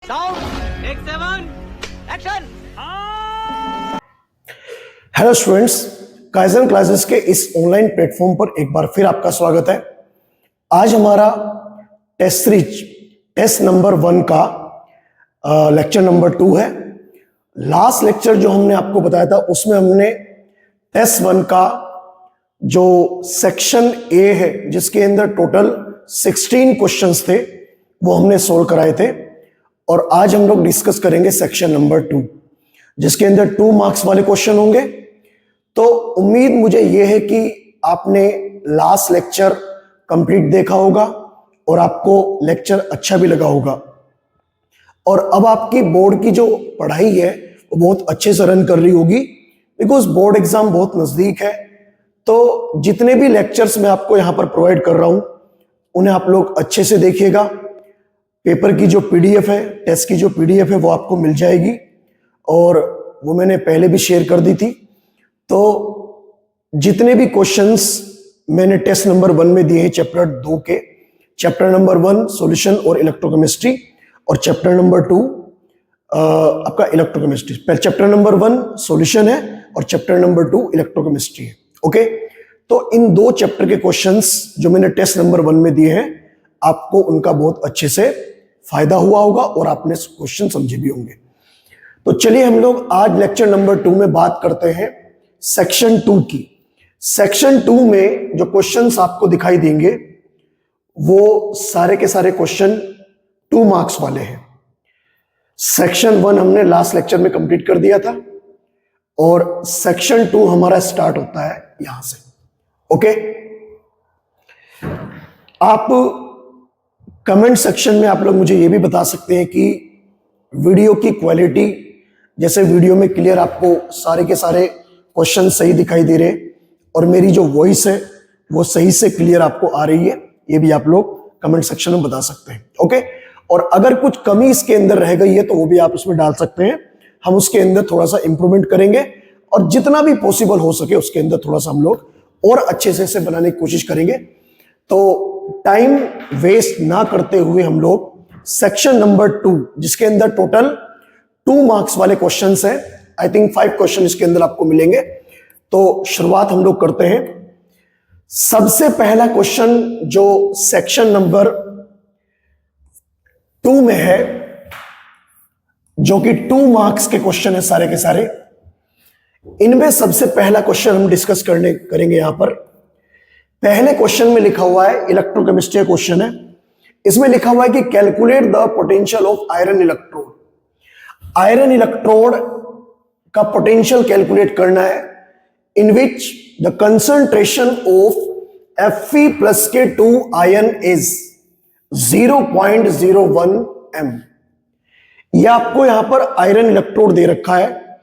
Sound take 7 action. Hello students, Kaizen classes के इस online platform पर एक बार फिर आपका स्वागत है। आज हमारा टेस्ट सीरीज टेस्ट नंबर 1 का लेक्चर नंबर 2 है। लास्ट लेक्चर जो हमने आपको बताया था उसमें हमने टेस्ट 1 का जो सेक्शन ए है जिसके अंदर टोटल 16 क्वेश्चंस थे वो हमने सोल्व कराए थे, और आज हम लोग डिस्कस करेंगे सेक्शन नंबर 2 जिसके अंदर 2 मार्क्स वाले क्वेश्चन होंगे। तो उम्मीद मुझे यह है कि आपने लास्ट लेक्चर कंप्लीट देखा होगा और आपको लेक्चर अच्छा भी लगा होगा, और अब आपकी बोर्ड की जो पढ़ाई है वो बहुत अच्छे से रन कर रही होगी, बिकॉज बोर्ड एग्जाम बहुत नजदीक है। तो जितने भी लेक्चर्स मैं आपको यहां पर प्रोवाइड कर रहा हूं उन्हें आप लोग अच्छे से देखिएगा। पेपर की जो पीडीएफ है, टेस्ट की जो पीडीएफ है वो आपको मिल जाएगी, और वो मैंने पहले भी शेयर कर दी थी। तो जितने भी क्वेश्चंस मैंने टेस्ट नंबर 1 में दिए हैं चैप्टर 2 के, चैप्टर नंबर 1 सॉल्यूशन और इलेक्ट्रोकेमिस्ट्री, और चैप्टर नंबर 2 आपका इलेक्ट्रोकेमिस्ट्री। चैप्टर नंबर 1 सॉल्यूशन है और चैप्टर नंबर 2 इलेक्ट्रोकेमिस्ट्री है। ओके, तो इन 2 चैप्टर के क्वेश्चंस जो मैंने टेस्ट नंबर 1 में दिए हैं आपको उनका बहुत अच्छे से फायदा हुआ होगा और आपने क्वेश्चन समझे भी होंगे। तो चलिए हम लोग आज लेक्चर नंबर 2 में बात करते हैं सेक्शन 2 की। सेक्शन 2 में जो क्वेश्चंस आपको दिखाई देंगे वो सारे के सारे क्वेश्चन 2 मार्क्स वाले हैं। सेक्शन 1 हमने लास्ट लेक्चर में कंप्लीट कर दिया था, और सेक्शन 2 हमारा स्टार्ट होता है यहां से। ओके, आप कमेंट सेक्शन में आप लोग मुझे ये भी बता सकते हैं कि वीडियो की क्वालिटी, जैसे वीडियो में क्लियर आपको सारे के सारे क्वेश्चन सही दिखाई दे रहे हैं और मेरी जो वॉइस है वो सही से क्लियर आपको आ रही है, ये भी आप लोग कमेंट सेक्शन में बता सकते हैं। ओके, और अगर कुछ कमी इसके अंदर रह गई है तो वो भी आप उसमें डाल सकते हैं। हम उसके अंदर थोड़ा सा इंप्रूवमेंट करेंगे और जितना भी पॉसिबल हो सके उसके अंदर थोड़ा सा हम लोग और अच्छे से इसे बनाने की कोशिश करेंगे। तो टाइम वेस्ट ना करते हुए हम लोग सेक्शन नंबर 2 जिसके अंदर टोटल 2 मार्क्स वाले क्वेश्चंस हैं, आई थिंक 5 क्वेश्चन इसके अंदर आपको मिलेंगे। तो शुरुआत हम लोग करते हैं। सबसे पहला क्वेश्चन जो सेक्शन नंबर 2 में है, जो कि 2 मार्क्स के क्वेश्चन है सारे के सारे, इनमें सबसे पहला क्वेश्चन हम डिस्कस करेंगे यहां पर। पहले क्वेश्चन में लिखा हुआ है, इलेक्ट्रोकेमिस्ट्री क्वेश्चन है, इसमें लिखा हुआ है कि calculate the potential of iron electrode. Iron electrode का पोटेंशियल कैलकुलेट करना है, in which the concentration of Fe plus के 2 आयन इज 0.01 m। यह आपको यहां पर आयरन इलेक्ट्रोड दे रखा है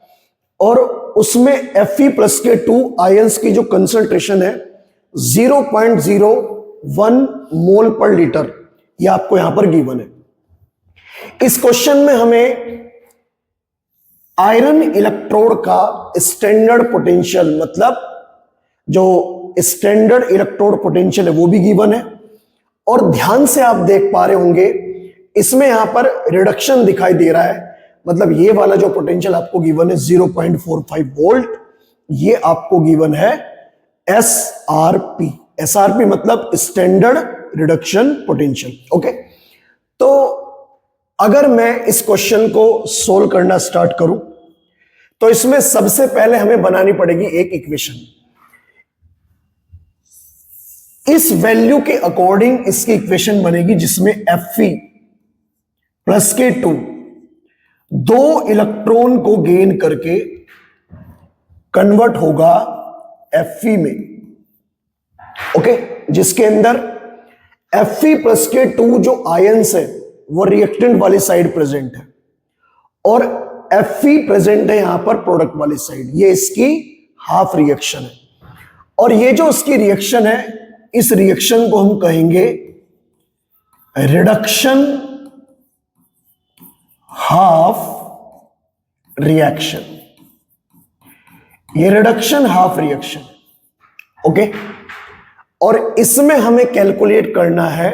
और उसमें Fe प्लस के 2 आयंस की जो कंसंट्रेशन है 0.01 मोल पर लीटर, यह आपको यहां पर गिवन है। इस क्वेश्चन में हमें आयरन इलेक्ट्रोड का स्टैंडर्ड पोटेंशियल, मतलब जो स्टैंडर्ड इलेक्ट्रोड पोटेंशियल है वो भी गिवन है, और ध्यान से आप देख पा रहे होंगे इसमें यहां पर रिडक्शन दिखाई दे रहा है, मतलब ये वाला जो पोटेंशियल आपको गिवन है 0.45 वोल्ट, ये आपको गिवन है SRP। SRP मतलब स्टैंडर्ड रिडक्शन पोटेंशियल। ओके, तो अगर मैं इस क्वेश्चन को सोल्व करना स्टार्ट करूं तो इसमें सबसे पहले हमें बनानी पड़ेगी एक इक्वेशन। इस वैल्यू के अकॉर्डिंग इसकी इक्वेशन बनेगी जिसमें Fe प्लस के 2 इलेक्ट्रॉन को गेन करके कन्वर्ट होगा Fe में। ओके, जिसके अंदर Fe प्लस के 2 जो आयंस है वो रिएक्टेंट वाली साइड प्रेजेंट है और Fe प्रेजेंट है यहां पर प्रोडक्ट वाली साइड। ये इसकी हाफ रिएक्शन है, और ये जो इसकी रिएक्शन है इस रिएक्शन को हम कहेंगे रिडक्शन हाफ रिएक्शन। ये रिडक्शन हाफ रिएक्शन। ओके, और इसमें हमें कैलकुलेट करना है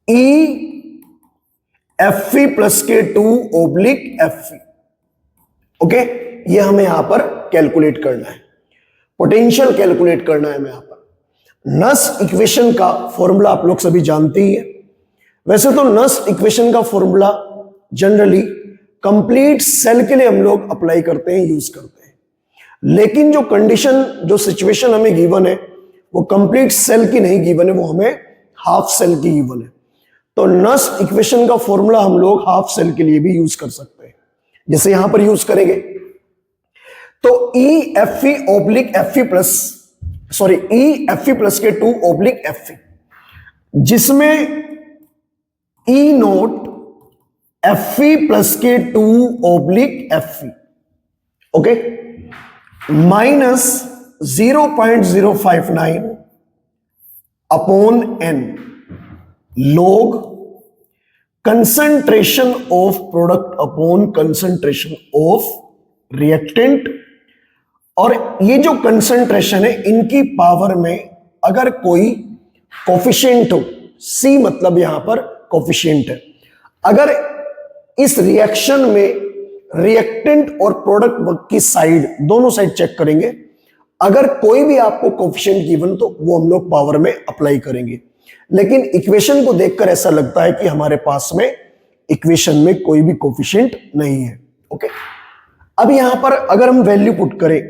E Fe प्लस के 2 ओब्लिक Fe। ओके, ये हमें यहां पर कैलकुलेट करना है, पोटेंशियल कैलकुलेट करना है हमें यहां पर। नस्ट इक्वेशन का फॉर्मूला आप लोग सभी जानते ही है। वैसे तो नस्ट इक्वेशन का फॉर्मूला जनरली कंप्लीट सेल के लिए हम लोग अप्लाई करते हैं, यूज करते हैं, लेकिन जो कंडीशन, जो सिचुएशन हमें गिवन है वो कंप्लीट सेल की नहीं गिवन है, वो हमें हाफ सेल की गिवन है। तो नस्ट इक्वेशन का फॉर्मूला हम लोग हाफ सेल के लिए भी यूज कर सकते हैं, जैसे यहां पर यूज करेंगे। तो E F E oblique F E plus, sorry E F E plus के 2 ओब्लिक एफ ई, जिसमें E naught F E plus के 2 oblique F E, okay, minus 0.059 upon n log concentration of product upon concentration of reactant. और ये जो concentration है इनकी power में अगर कोई कोफिशिएंट हो, C मतलब यहां पर कोफिशिएंट है, अगर इस रिएक्शन में रिएक्टेंट और प्रोडक्ट की साइड, दोनों साइड चेक करेंगे, अगर कोई भी आपको कोफिशिएंट गिवन तो वो हम लोग पावर में अप्लाई करेंगे। लेकिन इक्वेशन को देखकर ऐसा लगता है कि हमारे पास में इक्वेशन में कोई भी कोफिशिएंट नहीं है। ओके, अब यहां पर अगर हम वैल्यू पुट करें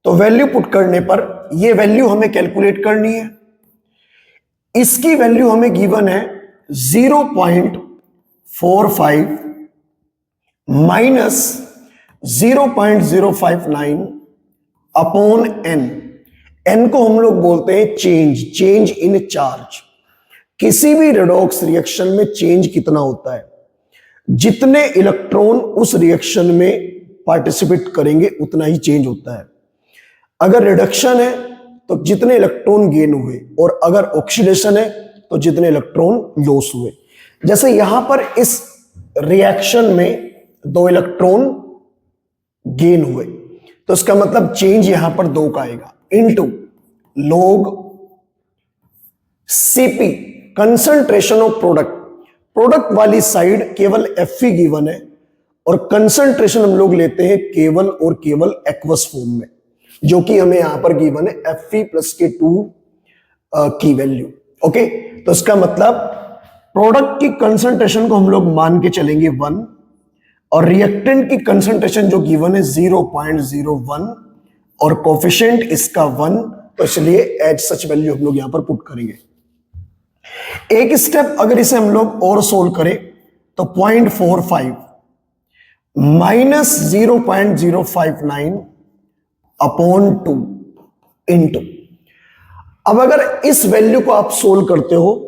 तो वैल्यू पुट करने पर ये वैल्यू हमें कैलकुलेट करनी है। इसकी वैल्यू हमें गिवन है 0.45 माइनस 0.059 अपॉन एन। एन को हम लोग बोलते हैं चेंज इन चार्ज। किसी भी रेडॉक्स रिएक्शन में चेंज कितना होता है, जितने इलेक्ट्रॉन उस रिएक्शन में पार्टिसिपेट करेंगे उतना ही चेंज होता है। अगर रिडक्शन है तो जितने इलेक्ट्रॉन गेन हुए, और अगर ऑक्सीडेशन है तो जितने इलेक्ट्रॉन लॉस हुए। जैसे यहां पर इस रिएक्शन में 2 इलेक्ट्रॉन गेन हुए, तो इसका मतलब चेंज यहां पर 2 का आएगा, into log Cp concentration of product वाली साइड केवल Fe गिवन है, और कंसंट्रेशन हम लोग लेते हैं केवल और केवल एक्वस फॉर्म में, जो कि हमें यहां पर गिवन है Fe प्लस के 2 की वैल्यू। ओके, तो इसका मतलब प्रोडक्ट की कंसंट्रेशन को हम लोग मान के चलेंगे 1, और रिएक्टेंट की कंसंट्रेशन जो गिवन है 0.01, और कोफिशिएंट इसका 1, तो इसलिए एज सच वैल्यू हम लोग यहां पर पुट करेंगे। एक स्टेप अगर इसे हम लोग और सोल्व करें तो 0.45 माइनस 0.059 अपॉन 2 इंटू, अब अगर इस वैल्यू को आप सोल्व करते हो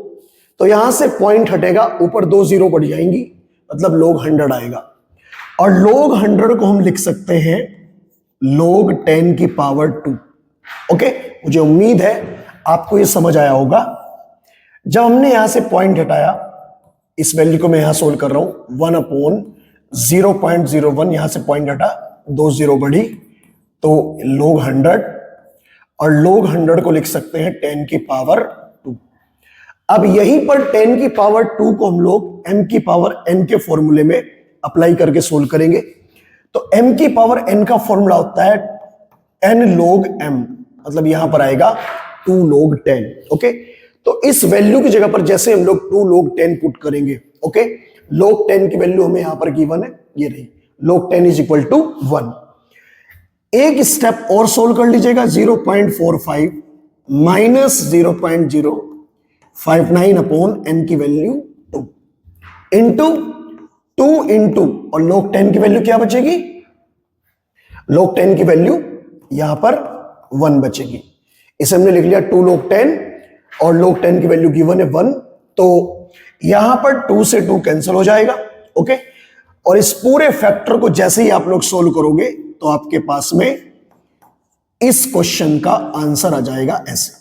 तो यहां से पॉइंट हटेगा, ऊपर 2 जीरो बढ़ जाएंगी, मतलब log 100 आएगा। और log 100 को हम लिख सकते हैं log 10 की पावर 2। ओके, मुझे उम्मीद है आपको ये समझ आया होगा। जब हमने यहां से पॉइंट हटाया, इस वैल्यू को मैं यहां सोल्व कर रहा हूं, 1 अपॉन 0.01, यहां से पॉइंट हटा, 2 जीरो बढ़ी, तो log 100, और log 100 को लिख सकते हैं 10 की पावर 2। अब यहीं पर 10 की पावर 2 को हम लोग m की पावर n के फॉर्मूले में अप्लाई करके सोल्व करेंगे। तो m की पावर n का फॉर्मूला होता है n log m, मतलब यहां पर आएगा 2 log 10। ओके, तो इस वैल्यू की जगह पर जैसे हम लोग 2 log 10 पुट करेंगे, ओके, log 10 की वैल्यू हमें यहां पर गिवन है, ये रही, log 10 इज इक्वल टू 1। एक स्टेप और सोल्व कर लीजिएगा, 0.45 माइनस 0.059 अपॉन n की वैल्यू 2 इंटू 2 इंटू, और log 10 की वैल्यू क्या बचेगी, log 10 की वैल्यू यहां पर 1 बचेगी। इसे हमने लिख लिया 2 log 10, और log 10 की वैल्यू गिवन है 1, तो यहां पर 2 से 2 कैंसिल हो जाएगा। ओके, और इस पूरे फैक्टर को जैसे ही आप लोग सोल्व करोगे तो आपके पास में इस क्वेश्चन का आंसर आ जाएगा ऐसे।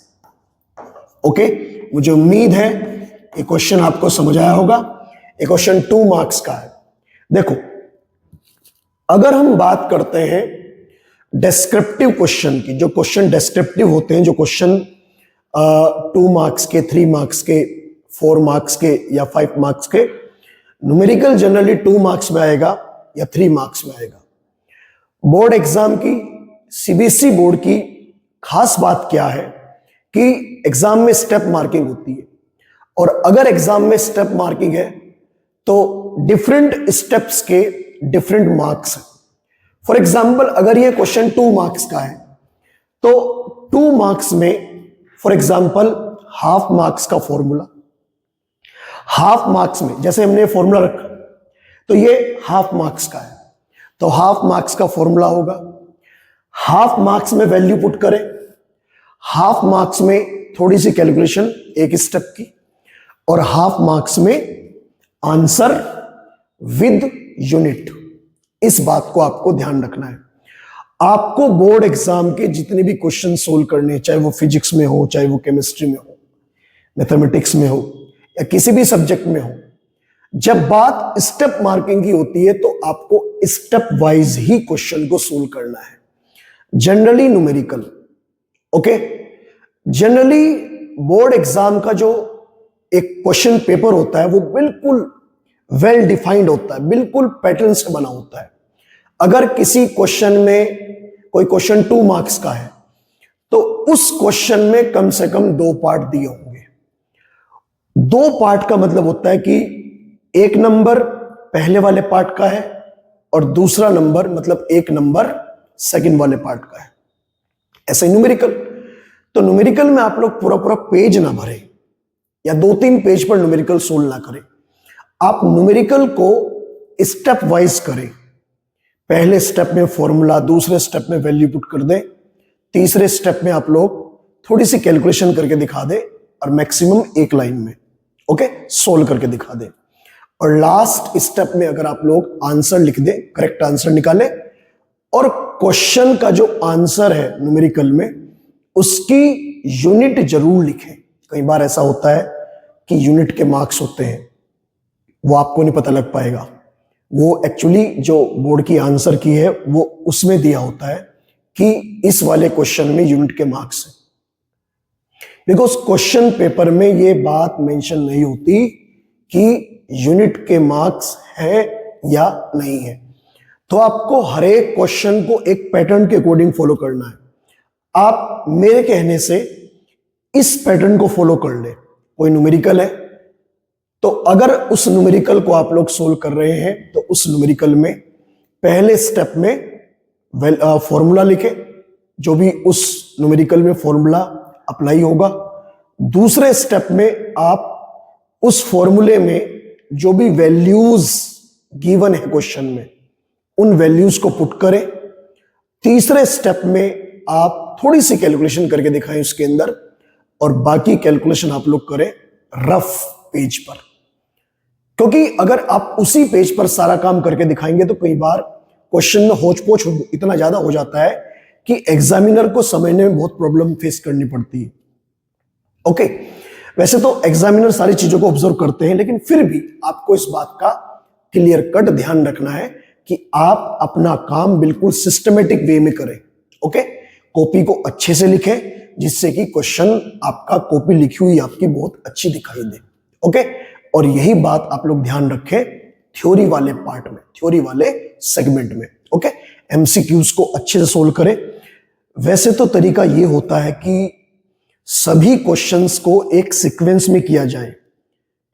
ओके, मुझे उम्मीद है ये क्वेश्चन आपको समझ आया होगा। ये क्वेश्चन 2 मार्क्स का है। देखो, अगर हम बात करते हैं डिस्क्रिप्टिव क्वेश्चन की, जो क्वेश्चन डिस्क्रिप्टिव होते हैं, जो क्वेश्चन 2 मार्क्स के, 3 मार्क्स के, 4 मार्क्स के या 5 मार्क्स के, न्यूमेरिकल जनरली 2 मार्क्स में आएगा या 3 मार्क्स में आएगा। बोर्ड एग्जाम की, सीबीएसई बोर्ड की खास बात क्या है कि एग्जाम में स्टेप मार्किंग होती है, और अगर एग्जाम में स्टेप मार्किंग है तो डिफरेंट स्टेप्स के डिफरेंट मार्क्स हैं। फॉर एग्जाम्पल अगर ये क्वेश्चन 2 मार्क्स का है तो 2 मार्क्स में फॉर एग्जाम्पल हाफ मार्क्स का फॉर्मूला, हाफ मार्क्स में जैसे हमने फॉर्मूला रखा तो ये हाफ मार्क्स का है, तो हाफ मार्क्स का फॉर्मूला होगा। हाफ मार्क्स में वैल्यू पुट करें, हाफ मार्क्स में थोड़ी सी कैलकुलेशन एक स्टेप की, और हाफ मार्क्स में आंसर विद यूनिट। इस बात को आपको ध्यान रखना है। आपको बोर्ड एग्जाम के जितने भी क्वेश्चन सोल्व करने, चाहे वो फिजिक्स में हो, चाहे वो केमिस्ट्री में हो, मैथमेटिक्स में हो या किसी भी सब्जेक्ट में हो, जब बात स्टेप मार्किंग की होती है तो आपको स्टेप वाइज ही क्वेश्चन को सोल्व करना है। Generally numerical, okay, generally board exam का जो एक क्वेश्चन पेपर होता है वो बिल्कुल वेल डिफाइंड होता है, बिल्कुल पैटर्न से बना होता है। अगर किसी क्वेश्चन में कोई क्वेश्चन 2 मार्क्स का है तो उस क्वेश्चन में कम से कम 2 पार्ट दिए होंगे। 2 पार्ट का मतलब होता है कि 1 नंबर पहले वाले पार्ट का है और दूसरा नंबर मतलब 1 नंबर सेकंड वाले पार्ट का है। ऐसे न्यूमेरिकल, तो न्यूमेरिकल में आप लोग पूरा पूरा पेज ना भरें या 2-3 पेज पर न्यूमेरिकल सोल्व ना करें। आप न्यूमेरिकल को स्टेप वाइज करें। पहले स्टेप में फॉर्मूला, दूसरे स्टेप में वैल्यू पुट कर दें, तीसरे स्टेप में आप लोग थोड़ी सी कैलकुलेशन करके दिखा दें और मैक्सिमम 1 लाइन में ओके सोल्व करके दिखा दें, और लास्ट स्टेप में अगर आप लोग आंसर लिख दें, करेक्ट आंसर निकालें, और क्वेश्चन का जो आंसर है न्यूमेरिकल में उसकी यूनिट जरूर लिखें। कई बार ऐसा होता है कि यूनिट के मार्क्स होते हैं, वो आपको नहीं पता लग पाएगा। वो एक्चुअली जो बोर्ड की आंसर की है वो उसमें दिया होता है कि इस वाले क्वेश्चन में यूनिट के मार्क्स हैं। बिकॉज क्वेश्चन पेपर में ये बात मेंशन नहीं होती कि यूनिट के मार्क्स है या नहीं है। तो आपको हर एक क्वेश्चन को एक पैटर्न के अकॉर्डिंग फॉलो करना है। आप मेरे कहने से इस पैटर्न को फॉलो कर ले। कोई न्यूमेरिकल है तो अगर उस न्यूमेरिकल को आप लोग सोल्व कर रहे हैं तो उस न्यूमेरिकल में पहले स्टेप में फॉर्मूला लिखें, जो भी उस न्यूमेरिकल में फॉर्मूला अप्लाई होगा। दूसरे स्टेप में आप उस फॉर्मूले में जो भी वैल्यूज गिवन है क्वेश्चन में उन वैल्यूज को पुट करें। तीसरे स्टेप में आप थोड़ी सी कैलकुलेशन करके दिखाएं उसके अंदर, और बाकी कैलकुलेशन आप लोग करें रफ पेज पर, क्योंकि अगर आप उसी पेज पर सारा काम करके दिखाएंगे तो कई बार क्वेश्चन में होच पोच इतना ज्यादा हो जाता है कि एग्जामिनर को समझने में बहुत प्रॉब्लम फेस करनी पड़ती है। ओके, वैसे तो एग्जामिनर सारी चीजों को ऑब्जर्व करते हैं, लेकिन फिर भी आपको इस बात का क्लियर कट ध्यान रखना है कि आप अपना काम बिल्कुल सिस्टमेटिक वे में करें। ओके, कॉपी को अच्छे से लिखें जिससे कि क्वेश्चन आपका कॉपी लिखी हुई आपकी बहुत अच्छी दिखाई दे। ओके, और यही बात आप लोग ध्यान रखें थ्योरी वाले पार्ट में, थ्योरी वाले सेगमेंट में। ओके, एमसीक्यूज को अच्छे से सोल्व करें। वैसे तो तरीका ये होता है कि सभी क्वेश्चंस को एक सीक्वेंस में किया जाए।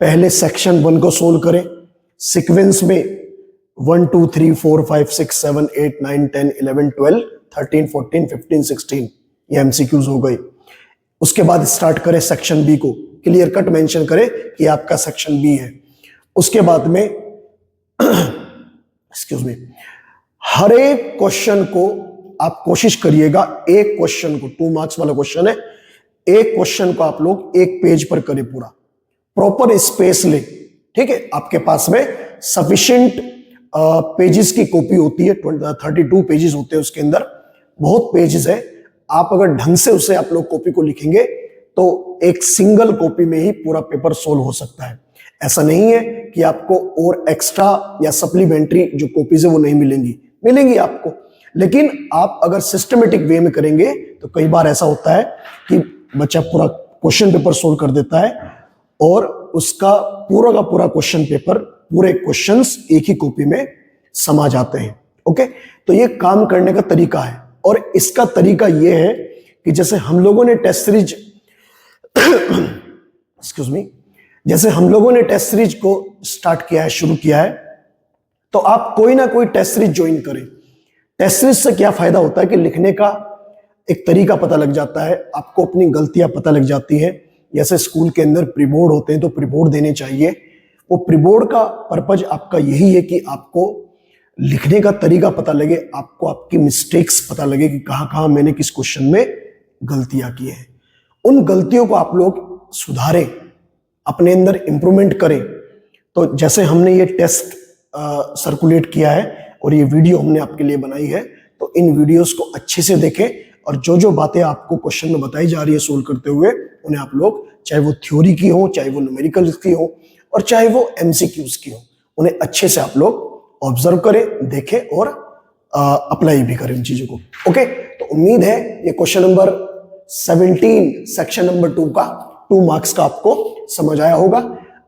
पहले सेक्शन 1 को सोल्व करें, सीक्वेंस में 1 2 3 4 5 6 7 8 9 10 11 12 13 14 15 16 ये एमसीक्यूज हो गई। उसके बाद स्टार्ट करें सेक्शन बी को, क्लियर कट मेंशन करें कि आपका सेक्शन बी है। उसके बाद में एक्सक्यूज मी, हर एक क्वेश्चन को आप कोशिश करिएगा, एक क्वेश्चन को 2 मार्क्स वाला क्वेश्चन है, एक क्वेश्चन को आप लोग एक पेज पर करें, पूरा प्रॉपर स्पेस ले। ठीक है, आपके पास में सफिशिएंट पेजेस की कॉपी होती है, 32 पेजेस होते हैं उसके अंदर, बहुत पेजेस है। आप अगर ढंग से उसे आप लोग कॉपी को लिखेंगे तो एक सिंगल कॉपी में ही पूरा पेपर सोल्व हो सकता है। ऐसा नहीं है कि आपको और एक्स्ट्रा या सप्लीमेंट्री जो कॉपीज है वो नहीं मिलेंगी, मिलेंगी आपको, लेकिन आप अगर सिस्टमेटिक वे में करेंगे तो कई बार ऐसा होता है कि बच्चा पूरा क्वेश्चन पेपर सोल्व कर देता है और उसका पूरा का पूरा क्वेश्चन पेपर पूरे क्वेश्चंस एक ही कॉपी में समा जाते हैं। ओके, तो ये काम करने का तरीका है, और इसका तरीका ये है कि जैसे हम लोगों ने टेस्ट सीरीज एक्सक्यूज मी, जैसे हम लोगों ने टेस्ट सीरीज को स्टार्ट किया है, शुरू किया है, तो आप कोई ना कोई टेस्ट सीरीज ज्वाइन करें। टेस्ट सीरीज से क्या फायदा होता है कि लिखने का एक तरीका पता लग जाता है, आपको अपनी गलतियां पता लग जाती हैं। जैसे स्कूल के अंदर प्री बोर्ड होते हैं तो प्री बोर्ड देने चाहिए। वो प्री बोर्ड का पर्पज आपका यही है कि आपको लिखने का तरीका पता लगे, आपको आपकी मिस्टेक्स पता लगे कि कहां कहां मैंने किस क्वेश्चन में गलतियां की हैं। उन गलतियों को आप लोग सुधारें, अपने अंदर इंप्रूवमेंट करें। तो जैसे हमने ये टेस्ट सर्कुलेट किया है और ये वीडियो हमने आपके लिए बनाई है, तो इन वीडियोस को अच्छे से देखें, और जो जो बातें आपको क्वेश्चन में बताई जा रही है सोल्व करते हुए, उन्हें आप लोग, चाहे वो थ्योरी की हो, चाहे वो न्यूमेरिकल्स की हो, और चाहे वो एमसीक्यूज की हो, उन्हें अच्छे से आप लोग ऑब्जर्व करें, देखें और अप्लाई भी करें उन चीजों को। ओके, तो उम्मीद है ये क्वेश्चन नंबर 17 सेक्शन नंबर 2 का 2 मार्क्स का आपको समझ आया होगा।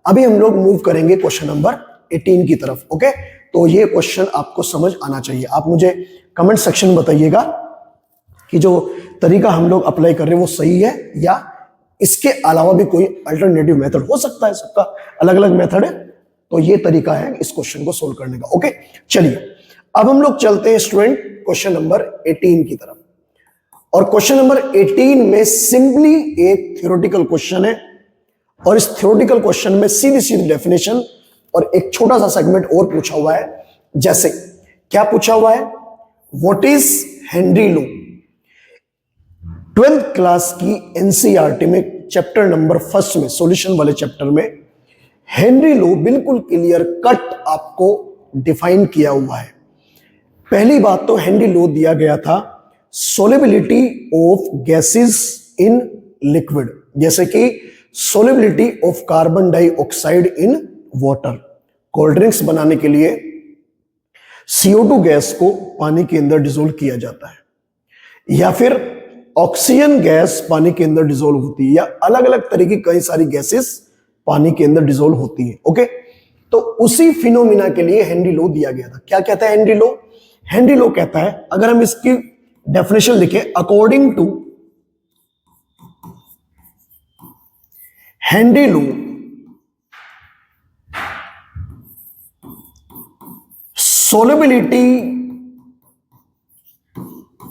अभी हम लोग मूव करेंगे क्वेश्चन नंबर 18 की तरफ। ओके, तो ये क्वेश्चन आपको समझ आना चाहिए। आप मुझे कमेंट सेक्शन में बताइएगा कि जो तरीका हम लोग अप्लाई कर रहे हैं वो सही है, या इसके अलावा भी कोई अल्टरनेटिव मेथड हो सकता है, सबका अलग अलग मेथड है। तो ये तरीका है इस क्वेश्चन को सोल्व करने का। ओके, चलिए अब हम लोग चलते हैं स्टूडेंट क्वेश्चन नंबर 18 की तरफ। और क्वेश्चन नंबर 18 में सिंपली एक थ्योरेटिकल क्वेश्चन है, और इस थ्योरेटिकल क्वेश्चन में सीधी सीधी डेफिनेशन और एक छोटा सा सेगमेंट और पूछा हुआ है। जैसे क्या पूछा हुआ है, what is Henry low. 12th class की एनसीईआरटी में चैप्टर नंबर 1 में, सॉल्यूशन वाले चैप्टर में, हेनरी लो बिल्कुल क्लियर कट आपको डिफाइन किया हुआ है। पहली बात तो हेनरी लो दिया गया था solubility of gases in liquid, जैसे कि solubility of carbon dioxide in water. Cold drinks बनाने के लिए CO2 गैस को पानी के अंदर डिसोल्व किया जाता है, या फिर ऑक्सीजन गैस पानी के अंदर डिसोल्व होती है, या अलग अलग तरह की कई सारी गैसेस पानी के अंदर डिसोल्व होती है। ओके, तो उसी फिनोमिना के लिए हेनरी लो दिया गया था। क्या कहता है हेनरी लो? हेनरी लो कहता है, अगर हम इसकी डेफिनेशन लिखें, according to Henry law, solubility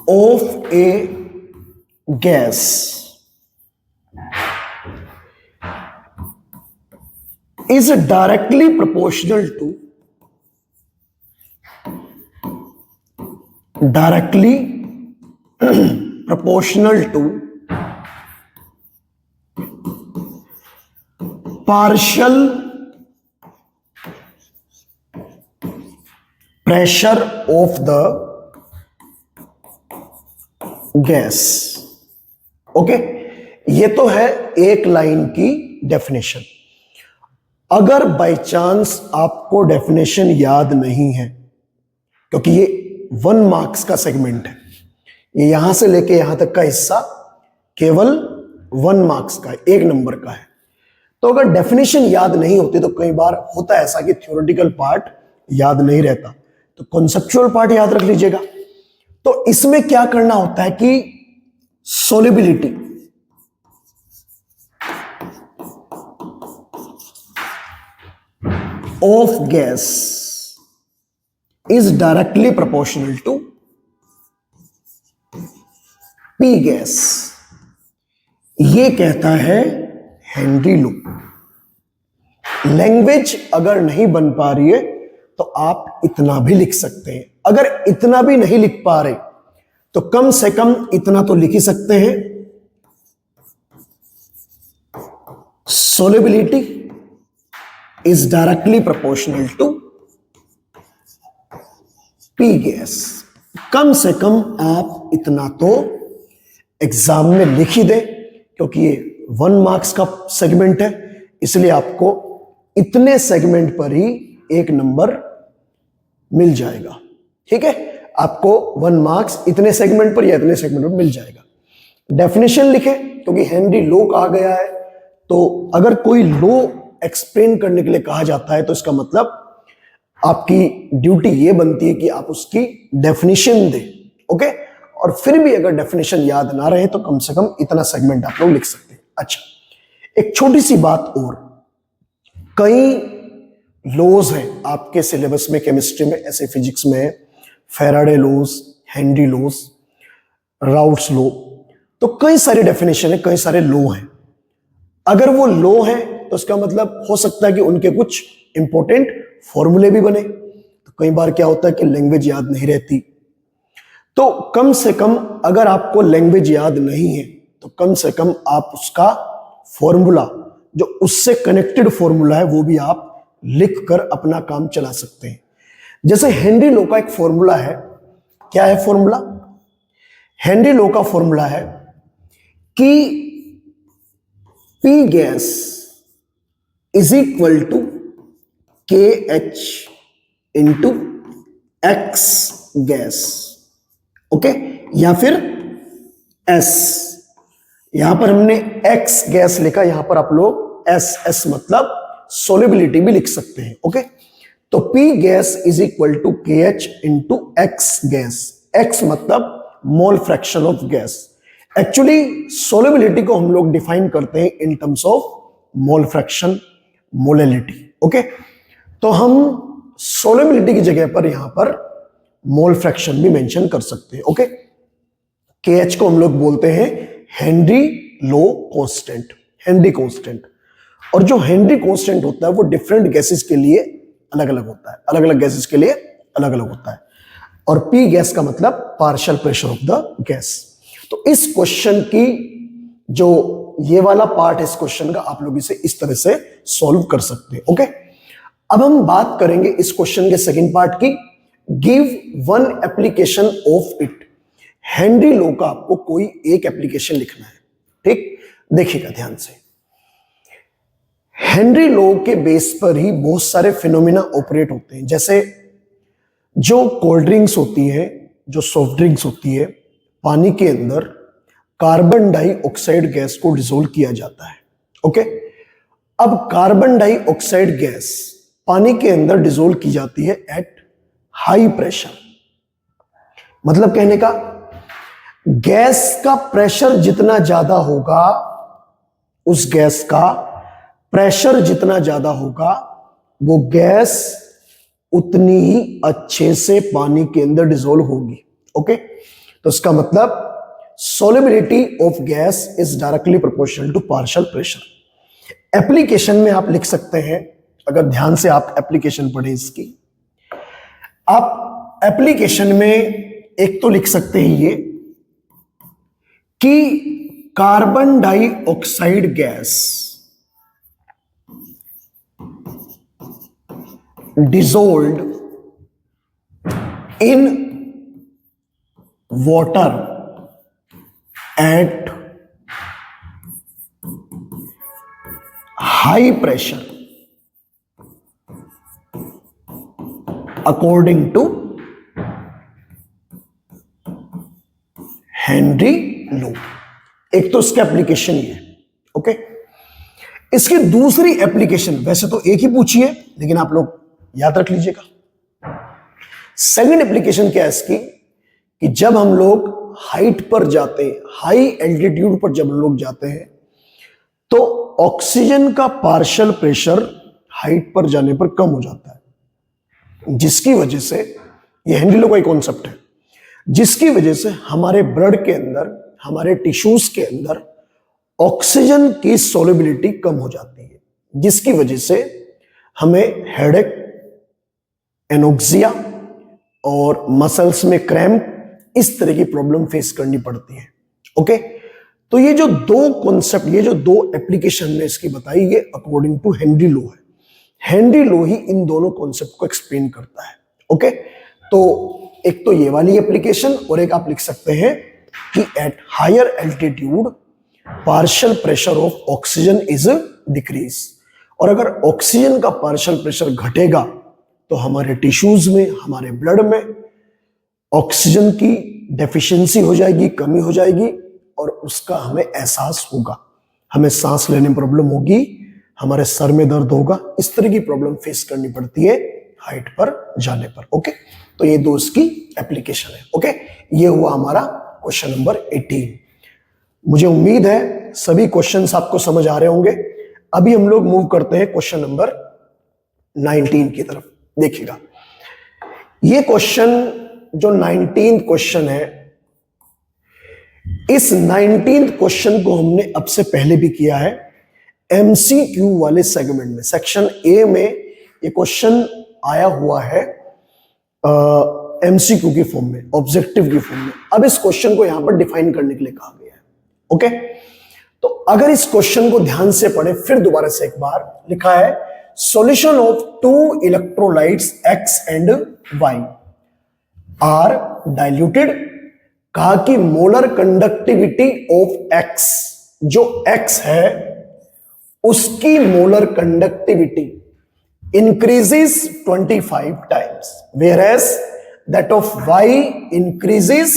of a gas is directly proportional to partial pressure of the gas। Okay, ये तो है एक लाइन की डेफिनेशन। अगर बाय चांस आपको डेफिनेशन याद नहीं है, क्योंकि ये 1 मार्क्स का सेगमेंट है, ये यहां से लेके यहां तक का हिस्सा केवल 1 मार्क्स का है, 1 नंबर का है। तो अगर डेफिनेशन याद नहीं होती तो कई बार होता है ऐसा कि थ्योरेटिकल पार्ट याद नहीं रहता, तो कॉन्सेप्चुअल पार्ट याद रख लीजिएगा। तो इसमें क्या करना होता है कि solubility of gas is directly proportional to P gas, ये कहता है हेनरी लो। लैंग्वेज अगर नहीं बन पा रही है तो आप इतना भी लिख सकते हैं। अगर इतना भी नहीं लिख पा रहे तो कम से कम इतना तो लिख ही सकते हैं, solubility is directly proportional to P gas. कम से कम आप इतना तो एग्जाम में लिख ही दें, क्योंकि ये 1 मार्क्स का सेगमेंट है, इसलिए आपको इतने सेगमेंट पर ही 1 नंबर मिल जाएगा। ठीक है, आपको 1 मार्क्स इतने सेगमेंट पर या इतने सेगमेंट पर मिल जाएगा। डेफिनेशन लिखे, क्योंकि हेनरी लो कहा गया है, तो अगर कोई लो एक्सप्लेन करने के लिए कहा जाता है तो इसका मतलब आपकी ड्यूटी ये बनती है कि आप उसकी डेफिनेशन दें, ओके। और फिर भी अगर डेफिनेशन याद ना रहे तो कम से कम इतना सेगमेंट आप लोग लिख सकते हैं। अच्छा, एक छोटी सी बात और, कई लॉज हैं आपके सिलेबस में, केमिस्ट्री में, ऐसे फिजिक्स में, Faraday laws, Henry laws, Raoult's law, तो कई सारे डेफिनेशन है, कई सारे लॉ हैं। अगर वो लॉ है तो उसका मतलब हो सकता है कि उनके कुछ इंपॉर्टेंट फॉर्मूले भी बने। तो कई बार क्या होता है कि लैंग्वेज याद नहीं रहती, तो कम से कम अगर आपको लैंग्वेज याद नहीं है तो कम से कम आप उसका फॉर्मूला, जो उससे कनेक्टेड फॉर्मूला है, वो भी आप लिख कर अपना काम चला सकते हैं। जैसे हेनरी लॉ का एक फॉर्मूला है, क्या है फॉर्मूला? हेनरी लॉ का फॉर्मूला है कि P gas is equal to K H into X gas, okay, या फिर एस। यहां पर हमने एक्स गैस लिखा, यहां पर आप लोग एस मतलब सोलिबिलिटी भी लिख सकते हैं, ओके। तो P gas is equal to K H into X gas. X मतलब mole fraction of gas. Actually solubility को हम लोग डिफाइन करते हैं in terms of mole fraction, molality, okay. तो हम सोलिबिलिटी की जगह पर यहां पर मोल फ्रैक्शन भी मेंशन कर सकते हैं, ओके। के एच को हम लोग बोलते हैं Henry law constant, Henry constant. और जो हेनरी कांस्टेंट होता है वो डिफरेंट गैसेस के लिए अलग अलग होता है, अलग अलग गैसेस के लिए अलग अलग होता है। और पी गैस का मतलब partial pressure of the gas. तो इस क्वेश्चन की जो ये वाला पार्ट है इस क्वेश्चन का, आप लोग इसे इस तरह से सॉल्व कर सकते हैं, ओके। अब हम बात करेंगे इस क्वेश्चन के सेकंड पार्ट की, give one application of it. Henry law का आपको कोई एक एप्लीकेशन लिखना है, ठीक। देखिएगा ध्यान से, हेनरी लॉ के बेस पर ही बहुत सारे फिनोमिना ऑपरेट होते हैं। जैसे जो कोल्ड ड्रिंक्स होती है, जो सॉफ्ट ड्रिंक्स होती है, पानी के अंदर कार्बन डाइऑक्साइड गैस को डिसोल्व किया जाता है, ओके। अब कार्बन डाइऑक्साइड गैस पानी के अंदर डिसोल्व की जाती है एट हाई प्रेशर। मतलब कहने का, गैस का प्रेशर जितना ज्यादा होगा, उस गैस का प्रेशर जितना ज्यादा होगा, वो गैस उतनी ही अच्छे से पानी के अंदर डिसोल्व होगी, ओके। तो इसका मतलब solubility of gas is directly proportional to partial pressure. Application में आप लिख सकते हैं, अगर ध्यान से आप एप्लीकेशन पढ़ें इसकी, आप एप्लीकेशन में एक तो लिख सकते हैं ये कि carbon dioxide gas dissolved in water at high pressure according to Henry law. एक तो इसका एप्लीकेशन ये है, ओके। इसकी दूसरी एप्लीकेशन, वैसे तो एक ही पूछी है लेकिन आप लोग याद रख लीजिएगा। सेकंड एप्लीकेशन क्या है इसकी, कि जब हम लोग हाइट पर जाते हैं, हाई एल्टीट्यूड पर जब हम लोग जाते हैं, तो ऑक्सीजन का पार्शियल प्रेशर हाइट पर जाने पर कम हो जाता है, जिसकी वजह से, ये हेनरी लॉ का कॉन्सेप्ट है, जिसकी वजह से हमारे ब्लड के अंदर, हमारे टिश्यूज के अंदर ऑक्सीजन की सोलिबिलिटी कम हो जाती है, जिसकी वजह से हमें हेडेक, एनोक्सिया और मसल्स में क्रैम्प, इस तरह की प्रॉब्लम फेस करनी पड़ती है, ओके। तो ये जो दो कॉन्सेप्ट, ये जो दो एप्लीकेशन ने इसकी बताई, ये अकॉर्डिंग टू हेनरी लॉ है। हेनरी लॉ ही इन दोनों कॉन्सेप्ट को एक्सप्लेन करता है, ओके। तो एक तो ये वाली एप्लीकेशन, और एक आप लिख सकते हैं कि at higher altitude partial pressure of oxygen is decrease. और अगर ऑक्सीजन का पार्शियल प्रेशर घटेगा तो हमारे टिश्यूज में, हमारे ब्लड में ऑक्सीजन की डेफिशिएंसी हो जाएगी, कमी हो जाएगी, और उसका हमें एहसास होगा, हमें सांस लेने में प्रॉब्लम होगी, हमारे सर में दर्द होगा, इस तरह की प्रॉब्लम फेस करनी पड़ती है हाइट पर जाने पर। ओके, तो ये दो इसकी एप्लीकेशन है। ओके, ये हुआ हमारा क्वेश्चन नंबर 18। मुझे उम्मीद है सभी क्वेश्चंस आपको समझ आ रहे होंगे। अभी हम लोग मूव करते हैं क्वेश्चन नंबर 19 की तरफ। देखिएगा, ये क्वेश्चन जो 19th क्वेश्चन है, इस 19th क्वेश्चन को हमने अब से पहले भी किया है एमसीक्यू वाले सेगमेंट में। सेक्शन ए में ये क्वेश्चन आया हुआ है एमसीक्यू की फॉर्म में, ऑब्जेक्टिव की फॉर्म में। अब इस क्वेश्चन को यहां पर डिफाइन करने के लिए कहा गया है। ओके, तो अगर इस क्वेश्चन को ध्यान से पढ़े, फिर दोबारा से एक बार लिखा है, solution of two electrolytes X and Y are diluted. कहा कि मोलर कंडक्टिविटी ऑफ एक्स, जो एक्स है उसकी molar conductivity increases 25 times, whereas that of y increases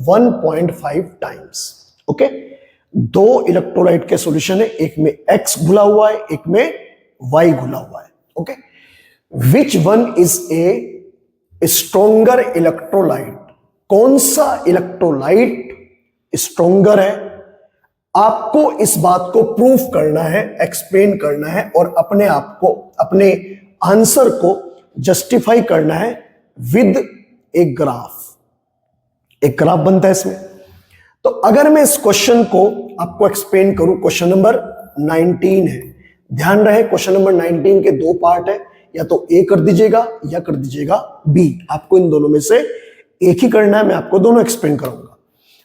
1.5 times. Okay, दो इलेक्ट्रोलाइट के सॉल्यूशन है, एक में x घुला हुआ है, एक में y घुला हुआ है। Okay, which one is a stronger electrolyte? कौन सा इलेक्ट्रोलाइट स्ट्रोंगर है? आपको इस बात को प्रूफ करना है, एक्सप्लेन करना है और अपने आप को, अपने आंसर को जस्टिफाई करना है विद ए ग्राफ। एक ग्राफ बनता है इसमें। तो अगर मैं इस क्वेश्चन को आपको एक्सप्लेन करूं, क्वेश्चन नंबर 19 है, ध्यान रहे क्वेश्चन नंबर 19 के दो पार्ट है, या तो ए कर दीजिएगा या कर दीजिएगा बी। आपको इन दोनों में से एक ही करना है, मैं आपको दोनों एक्सप्लेन कराऊंगा।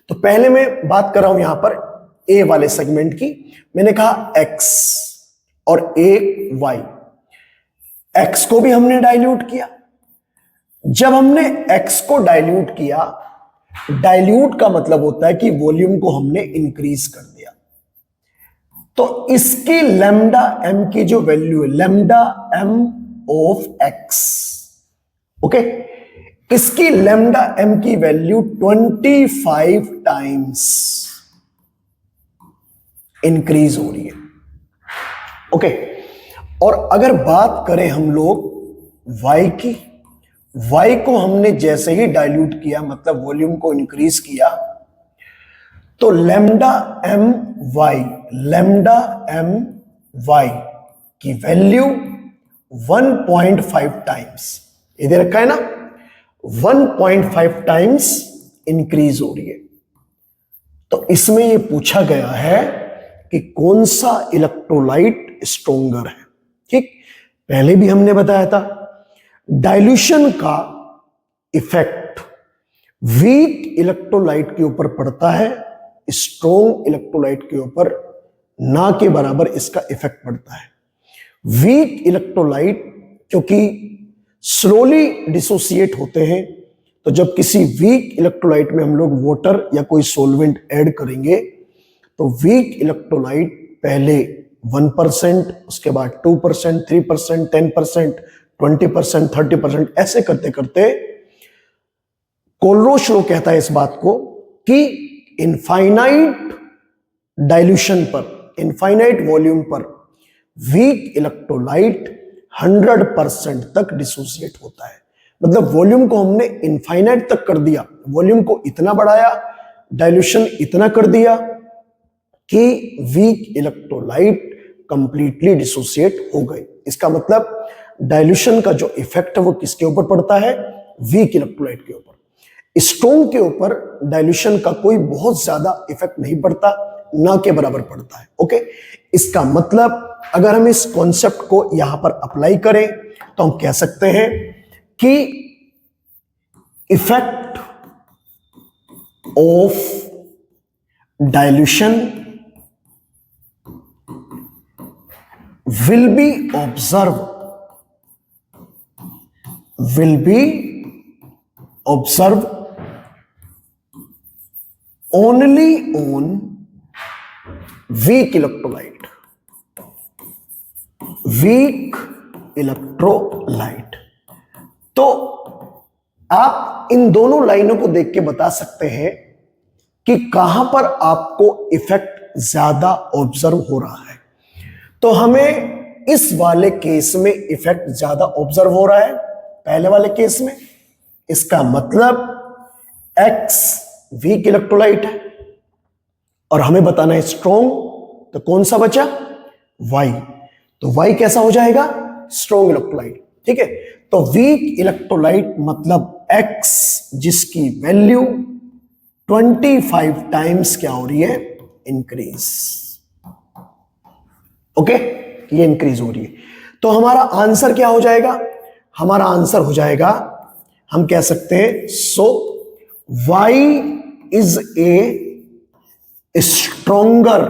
तो पहले मैं बात कर रहा हूं यहां पर ए वाले सेगमेंट की। मैंने कहा एक्स और ए वाई। एक्स को भी हमने डाइल्यूट किया। जब हमने एक्स को डाइल्यूट किया, डाइल्यूट का मतलब होता है कि वॉल्यूम को हमने इंक्रीज कर दिया। तो इसकी लैम्डा एम की जो वैल्यू है, lambda M of X, okay, इसकी लैम्डा एम की वैल्यू 25 टाइम्स इंक्रीज हो रही है। ओके, और अगर बात करें हम लोग y की, y को हमने जैसे ही डाइल्यूट किया, मतलब वॉल्यूम को इंक्रीज किया, तो लैम्डा एम वाई की वैल्यू 1.5 टाइम्स, इधर रखा है ना, 1.5 टाइम्स इंक्रीज हो रही है। तो इसमें यह पूछा गया है कि कौन सा इलेक्ट्रोलाइट स्ट्रोंगर है। ठीक, पहले भी हमने बताया था डाइल्यूशन का इफेक्ट वीक इलेक्ट्रोलाइट के ऊपर पड़ता है, स्ट्रोंग इलेक्ट्रोलाइट के ऊपर ना के बराबर इसका इफेक्ट पड़ता है। वीक इलेक्ट्रोलाइट क्योंकि स्लोली डिसोसिएट होते हैं, तो जब किसी वीक इलेक्ट्रोलाइट में हम लोग वाटर या कोई सॉल्वेंट ऐड करेंगे, तो वीक इलेक्ट्रोलाइट पहले 1%, उसके बाद 2%, 3%, 10%, 20%, 30%, ऐसे करते करते कोलरोश लो कहता है इस बात को कि इनफाइनाइट डाइल्यूशन पर, इनफाइनाइट वॉल्यूम पर वीक इलेक्ट्रोलाइट 100% तक डिसोसिएट होता है। मतलब वॉल्यूम को हमने इनफाइनाइट तक कर दिया, वॉल्यूम को इतना बढ़ाया, डाइल्यूशन इतना कर दिया कि वीक इलेक्ट्रोलाइट कंप्लीटली डिसोसिएट हो गई। इसका मतलब डाइल्यूशन का जो इफेक्ट है वो किसके ऊपर पड़ता है? वीक इलेक्ट्रोलाइट के ऊपर। स्ट्रोंग के ऊपर डाइल्यूशन का कोई बहुत ज्यादा इफेक्ट नहीं पड़ता, ना के बराबर पड़ता है। ओके, इसका मतलब अगर हम इस कॉन्सेप्ट को यहां पर अप्लाई करें तो हम कह सकते हैं कि effect of dilution will be observed only on weak electrolyte, तो आप इन दोनों लाइनों को देख के बता सकते हैं कि कहां पर आपको इफेक्ट ज्यादा ऑब्जर्व हो रहा है। तो हमें इस वाले केस में इफेक्ट ज्यादा ऑब्जर्व हो रहा है पहले वाले केस में, इसका मतलब X वीक इलेक्ट्रोलाइट है और हमें बताना है स्ट्रॉन्ग, तो कौन सा बचा? Y। तो Y कैसा हो जाएगा? Strong electrolyte. ठीक है, तो वीक इलेक्ट्रोलाइट मतलब X जिसकी वैल्यू 25 टाइम्स क्या हो रही है? इंक्रीज। ओके, ये इंक्रीज हो रही है। तो हमारा आंसर क्या हो जाएगा? हमारा आंसर हो जाएगा, हम कह सकते हैं सो Y is a stronger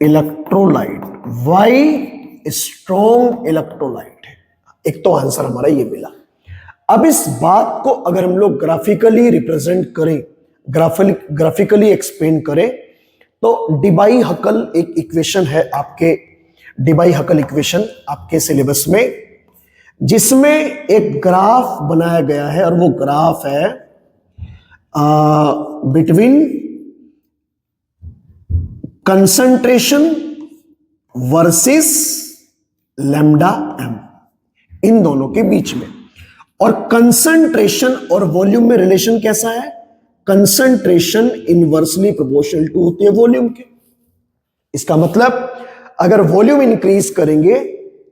electrolyte. Y strong electrolyte है। एक तो आंसर हमारा ये मिला। अब इस बात को अगर हम लोग ग्राफिकली रिप्रेजेंट करें, ग्राफिकली एक्सप्लेन करें, तो डिबाई हकल एक इक्वेशन है आपके, डिबाई हकल इक्वेशन आपके सिलेबस में, जिसमें एक ग्राफ बनाया गया है और वो ग्राफ है between concentration versus lambda M, इन दोनों के बीच में। और कंसंट्रेशन और वॉल्यूम में रिलेशन कैसा है? कंसंट्रेशन इनवर्सली प्रोपोर्शनल टू होती है वॉल्यूम के। इसका मतलब अगर वॉल्यूम इंक्रीज करेंगे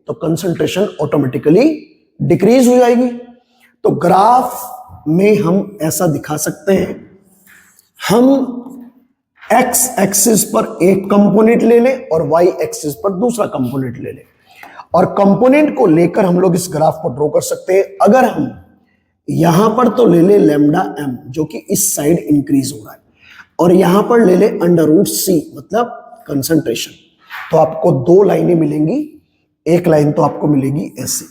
तो कंसंट्रेशन ऑटोमेटिकली डिक्रीज हो जाएगी। तो ग्राफ में हम ऐसा दिखा सकते हैं, हम एक्स एक्सिस पर एक कंपोनेंट ले लें और वाई एक्सिस पर दूसरा कंपोनेंट ले लें, और कंपोनेंट को लेकर हम लोग इस ग्राफ को ड्रॉ कर सकते हैं। अगर हम यहां पर तो ले ले लैम्डा एम जो कि इस साइड इंक्रीज हो रहा है, और यहां पर ले ले अंडर रूट सी मतलब कंसंट्रेशन, तो आपको दो लाइनें मिलेंगी। एक लाइन तो आपको मिलेगी ऐसी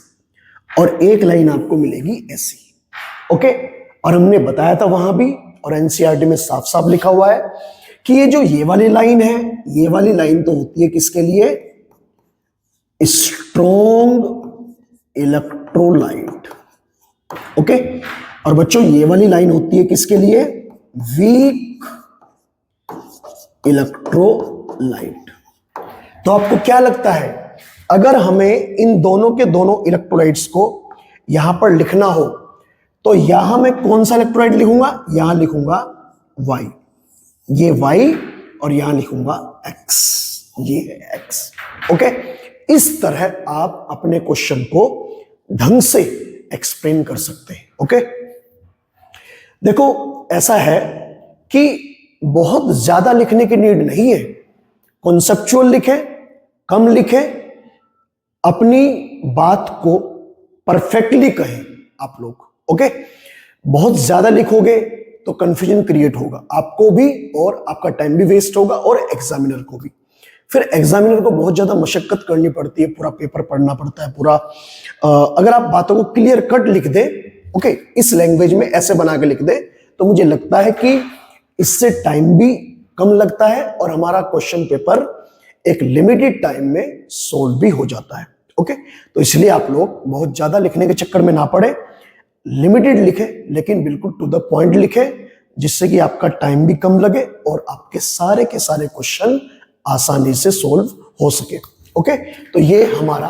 और एक लाइन आपको मिलेगी ऐसी। ओके, और हमने बताया था वहां भी, और एनसीईआरटी में साफ साफ लिखा हुआ है कि ये जो ये वाली लाइन है, ये वाली लाइन तो होती है किसके लिए? Strong electrolyte. ओके, और बच्चों ये वाली लाइन होती है किसके लिए? Weak electrolyte. तो आपको क्या लगता है, अगर हमें इन दोनों के दोनों इलेक्ट्रोलाइट्स को यहां पर लिखना हो तो यहां मैं कौन सा इलेक्ट्रोलाइट लिखूंगा? यहां लिखूंगा Y, ये Y, और यहां लिखूंगा X, ये है X। ओके, इस तरह आप अपने क्वेश्चन को ढंग से एक्सप्लेन कर सकते हैं। ओके, देखो ऐसा है कि बहुत ज्यादा लिखने की नीड नहीं है, कॉन्सेप्चुअल लिखे, कम लिखे, अपनी बात को परफेक्टली कहें आप लोग। ओके, बहुत ज्यादा लिखोगे तो कंफ्यूजन क्रिएट होगा आपको भी, और आपका टाइम भी वेस्ट होगा, और एग्जामिनर को भी। फिर एग्जामिनर को बहुत ज्यादा मशक्कत करनी पड़ती है, पूरा पेपर पढ़ना पड़ता है पूरा। अगर आप बातों को क्लियर कट लिख दे, ओके, इस लैंग्वेज में ऐसे बना के लिख दे, तो मुझे लगता है कि इससे टाइम भी कम लगता है और हमारा क्वेश्चन पेपर एक लिमिटेड टाइम में सोल्व भी हो जाता है। ओके, तो इसलिए आप लोग बहुत ज्यादा लिखने के चक्कर में ना पड़े, लिमिटेड लिखे लेकिन बिल्कुल टू द पॉइंट लिखे, जिससे कि आपका टाइम भी कम लगे और आपके सारे के सारे क्वेश्चन आसानी से सोल्व हो सके। ओके, तो ये हमारा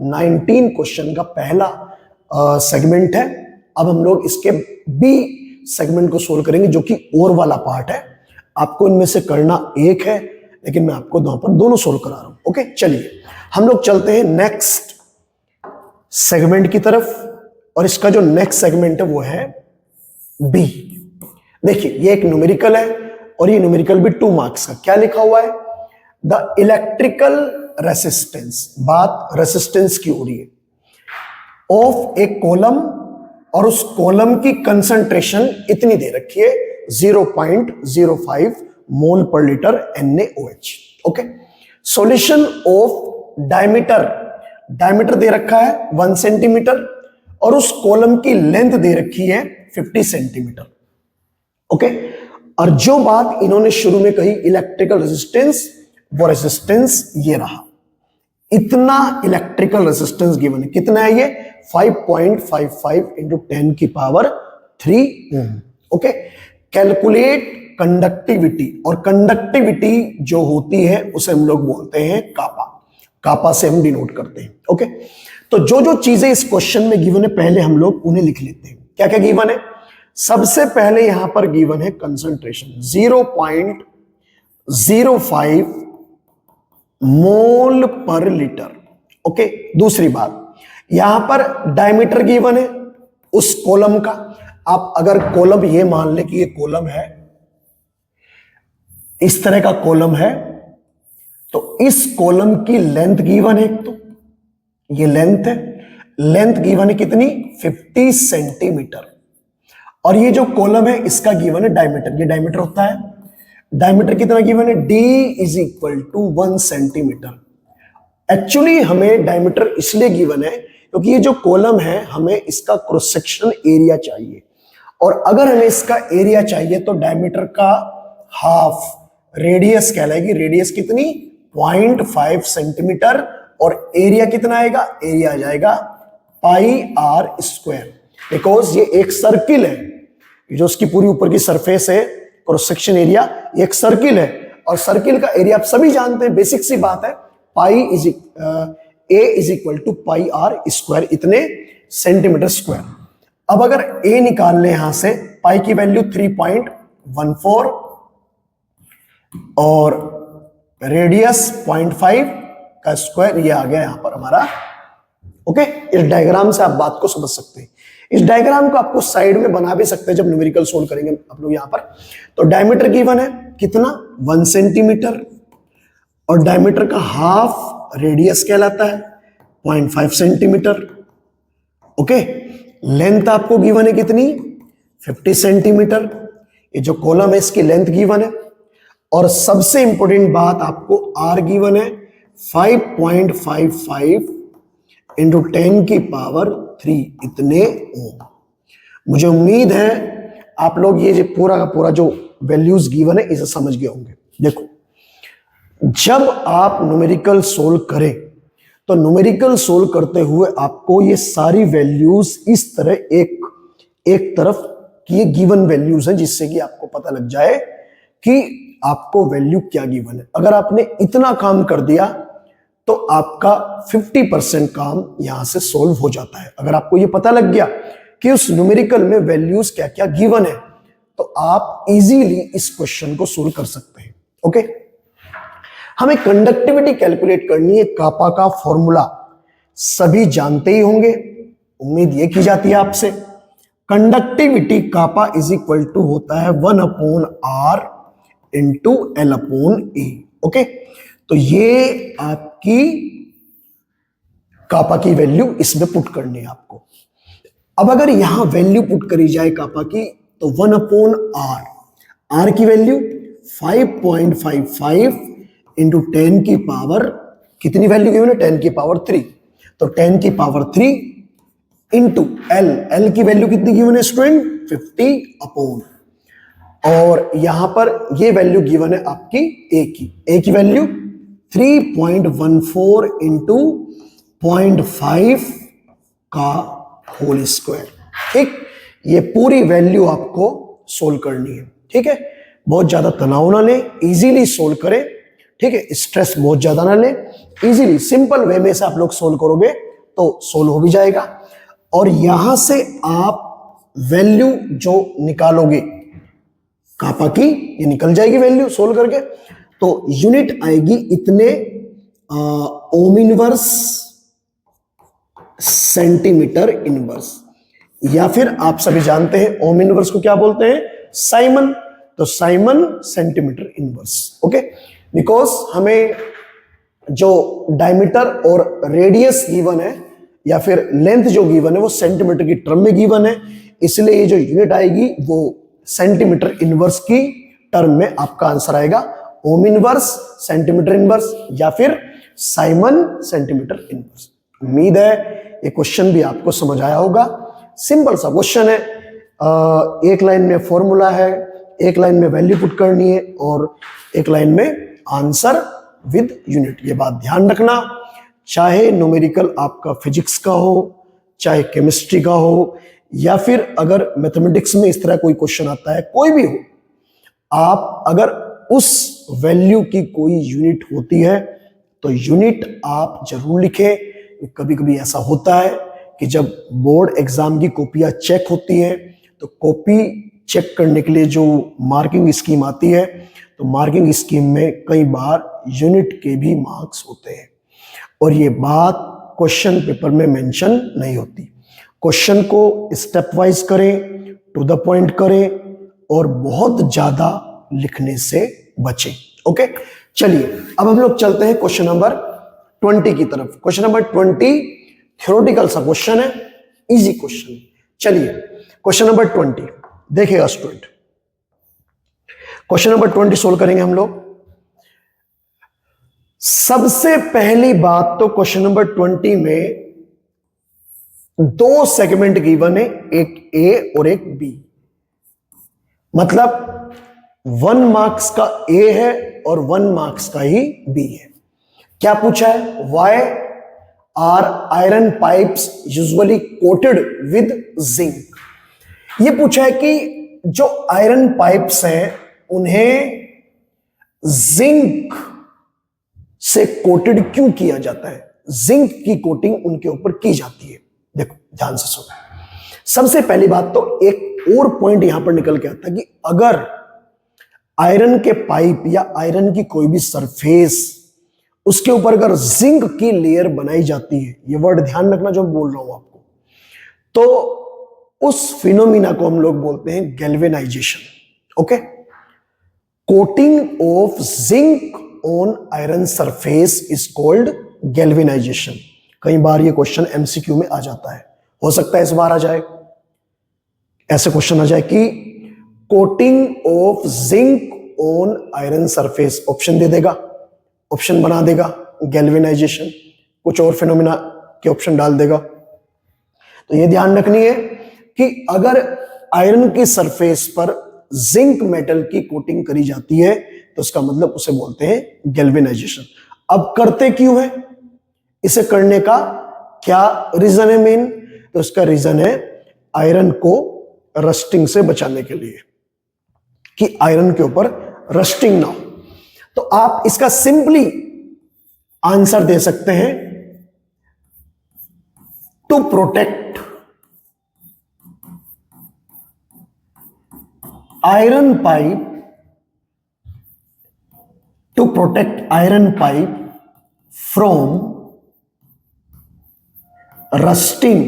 19 क्वेश्चन का पहला सेगमेंट है। अब हम लोग इसके बी सेगमेंट को सोल्व करेंगे, जो कि और वाला पार्ट है। आपको इनमें से करना एक है, लेकिन मैं आपको वहां पर दोनों सोल्व करा रहा हूं। ओके, चलिए हम लोग चलते हैं नेक्स्ट सेगमेंट की तरफ, और इसका जो नेक्स्ट सेगमेंट है वो है बी। देखिए ये एक न्यूमेरिकल है, और ये न्यूमेरिकल भी 2 मार्क्स का। क्या लिखा हुआ है? द इलेक्ट्रिकल रेसिस्टेंस, बात रेसिस्टेंस की हो रही है, ऑफ ए कॉलम, और उस कॉलम की कंसंट्रेशन इतनी दे रखी है 0.05 mole per litre NaOH। Okay, solution of diameter, diameter दे रखा है 1 सेंटीमीटर, और उस कॉलम की लेंथ दे रखी है 50 सेंटीमीटर। ओके, और जो बात इन्होंने शुरू में कही इलेक्ट्रिकल रेजिस्टेंस, वो रेजिस्टेंस ये रहा, इतना इलेक्ट्रिकल रेजिस्टेंस गिवन है। कितना है ये? 5.55 इंटू 10 की पावर 3 ओम। ओके, कैलकुलेट कंडक्टिविटी, और कंडक्टिविटी जो होती है उसे हम लोग बोलते हैं कापा। कापा से हम डिनोट करते हैं। ओके, तो जो जो चीजें इस क्वेश्चन में गिवन है पहले हम लोग उन्हें लिख लेते हैं। क्या क्या गिवन है? सबसे पहले यहां पर गिवन है concentration 0.05 mole per litre. Okay, दूसरी बात यहां पर डायमीटर गिवन है उस कॉलम का। आप अगर कॉलम ये मान ले कि ये कॉलम है, इस तरह का कॉलम है, तो इस कॉलम की लेंथ गिवन है, तो ये लेंथ है, लेंथ गिवन है कितनी? 50 सेंटीमीटर। और ये जो कॉलम है इसका गिवन है डायमीटर, ये डायमीटर होता है। डायमीटर कितना गिवन है? d is equal to 1 centimetre. Actually हमें डायमीटर इसलिए गिवन है क्योंकि ये जो कॉलम है हमें इसका क्रॉस सेक्शन एरिया चाहिए, और अगर हमें इसका एरिया चाहिए तो डायमीटर का हाफ रेडियस कहलाएगी। रेडियस कितनी? 0.5 सेंटीमीटर। और एरिया कितना आएगा? एरिया आ जाएगा पाई आर स्क्वायर, बिकॉज ये एक सर्किल है, जो उसकी पूरी ऊपर की सरफेस है, क्रॉस सेक्शन एरिया एक सर्किल है, और सर्किल का एरिया आप सभी जानते हैं, बेसिक सी बात है, pi is A is equal to pi R square, इतने सेंटीमीटर स्क्वायर। अब अगर ए निकाल ले यहां से, पाई की वैल्यू 3.14 और रेडियस 0.5 का स्क्वायर, ये आ गया यहां पर हमारा। ओके, इस डायग्राम से आप बात को समझ सकते हैं। इस डायग्राम को आपको साइड में बना भी सकते हैं जब न्यूमेरिकल सोल्व करेंगे आप लोग यहां पर। तो डायमीटर गिवन है कितना? 1 सेंटीमीटर, और डायमीटर का हाफ रेडियस कहलाता है 0.5 सेंटीमीटर। ओके, लेंथ आपको गिवन है कितनी? 50 सेंटीमीटर। ये जो कॉलम है इसकी लेंथ गिवन है, और सबसे इंपॉर्टेंट बात आपको आर गिवन है 5.55 इंटू 10 की पावर 3, इतने ओम। मुझे उम्मीद है आप लोग ये जो पूरा का पूरा जो वैल्यूज गिवन है इसे समझ गए होंगे। देखो, जब आप न्यूमेरिकल सोल्व करें तो न्यूमेरिकल सोल्व करते हुए आपको ये सारी वैल्यूज इस तरह एक तरफ की ये गिवन वैल्यूज हैं, जिससे कि आपको पता लग जाए कि आपको वैल्यू क्या गिवन है। अगर आपने इतना काम कर दिया तो आपका 50% काम यहां से सोल्व हो जाता है। अगर आपको ये पता लग गया कि उस न्यूमेरिकल में वैल्यूज क्या क्या गिवन है, तो आप इजीली इस क्वेश्चन को सोल्व कर सकते हैं। ओके, हमें कंडक्टिविटी कैलकुलेट करनी है। कापा का फॉर्मूला सभी जानते ही होंगे, उम्मीद ये की जाती है आपसे। Conductivity kappa is equal to होता है 1/r इंटू L/A। ओके, तो ये आपकी कापा की वैल्यू इसमें पुट करनी है आपको। अब अगर यहां वैल्यू पुट करी जाए कापा की, तो 1/r, r की वैल्यू 5.55 इंटू 10 की पावर, कितनी वैल्यू गिवन है? 10 की पावर 3। तो 10 की पावर 3 इंटू l की वैल्यू कितनी गिवन है स्टूडेंट? 50/, और यहां पर ये वैल्यू गिवन है आपकी a की वैल्यू 3.14 इंटू 0.5 का होल स्क्वायर। ठीक, ये पूरी वैल्यू आपको सोल्व करनी है। ठीक है, बहुत ज्यादा तनाव ना ले, इजीली सोल्व करें। ठीक है, स्ट्रेस बहुत ज्यादा ना ले, इजीली सिंपल वे में से आप लोग सोल्व करोगे तो सोल्व हो भी जाएगा। और यहां से आप वैल्यू जो निकालोगे कापा की, ये निकल जाएगी वैल्यू सोल्व करके। तो यूनिट आएगी इतने ओम इनवर्स सेंटीमीटर इनवर्स, या फिर आप सभी जानते हैं ओम इनवर्स को क्या बोलते हैं? साइमन। तो Simon centimetre inverse. Okay, because हमें जो डायमीटर और रेडियस गिवन है या फिर लेंथ जो गिवन है वो सेंटीमीटर की टर्म में गिवन है, इसलिए ये जो यूनिट आएगी वो सेंटीमीटर इनवर्स की टर्म में आपका आंसर आएगा ओम इनवर्स सेंटीमीटर इनवर्स या फिर साइमन सेंटीमीटर इनवर्स। उम्मीद है ये क्वेश्चन भी आपको समझ आया होगा। सिंपल सा क्वेश्चन है, एक लाइन में फॉर्मूला है, एक लाइन में वैल्यू पुट करनी है और एक लाइन में आंसर विद यूनिट। ये बात ध्यान रखना, चाहे न्यूमेरिकल आपका फिजिक्स का हो, चाहे केमिस्ट्री का हो, या फिर अगर मैथमेटिक्स में इस तरह कोई क्वेश्चन आता है, कोई भी हो, आप अगर उस वैल्यू की कोई यूनिट होती है तो यूनिट आप जरूर लिखें। कभी कभी ऐसा होता है कि जब बोर्ड एग्जाम की कॉपियां चेक होती है तो कॉपी चेक करने के लिए जो मार्किंग स्कीम आती है, तो मार्किंग स्कीम में कई बार यूनिट के भी मार्क्स होते हैं और ये बात क्वेश्चन पेपर में मेंशन नहीं होती। क्वेश्चन को स्टेप वाइज करें, टू द पॉइंट करें और बहुत ज्यादा लिखने से बचें। ओके, चलिए अब हम लोग चलते हैं क्वेश्चन नंबर 20 की तरफ। क्वेश्चन नंबर 20 थ्योरेटिकल सा क्वेश्चन है, इजी क्वेश्चन। चलिए क्वेश्चन नंबर 20 देखिएगा स्टूडेंट। क्वेश्चन नंबर 20 सोल्व करेंगे हम लोग। सबसे पहली बात तो क्वेश्चन नंबर 20 में दो सेगमेंट गिवन है, एक ए और एक बी। मतलब 1 मार्क्स का ए है और 1 मार्क्स का ही बी है। क्या पूछा है? Why are iron pipes usually coated with zinc. यह पूछा है कि जो आयरन पाइप्स हैं उन्हें जिंक से कोटेड क्यों किया जाता है, जिंक की कोटिंग उनके ऊपर की जाती है। देखो ध्यान से सुनो। सबसे पहली बात तो एक और पॉइंट यहां पर निकल के आता है कि अगर आयरन के पाइप या आयरन की कोई भी सरफेस उसके ऊपर अगर जिंक की लेयर बनाई जाती है, ये वर्ड ध्यान रखना जो मैं बोल रहा हूं आपको, तो उस फिनोमिना को हम लोग बोलते हैं galvanisation. Okay, coating of zinc on iron surface is called galvanisation. कई बार ये क्वेश्चन एमसीक्यू में आ जाता है, हो सकता है इस बार आ जाए, ऐसे क्वेश्चन आ जाए कि coating of zinc on iron surface, option दे देगा, ऑप्शन बना देगा गैल्वेनाइजेशन, कुछ और फिनोमिना के ऑप्शन डाल देगा। तो ये ध्यान रखनी है कि अगर आयरन की सरफेस पर जिंक मेटल की कोटिंग करी जाती है तो उसका मतलब उसे बोलते हैं गैल्वेनाइजेशन। अब करते क्यों है, इसे करने का क्या रीजन है मेन? तो इसका रीजन है आयरन को रस्टिंग से बचाने के लिए, कि आयरन के ऊपर रस्टिंग ना हो। तो आप इसका सिंपली आंसर दे सकते हैं to protect iron pipe, to protect iron pipe from rusting,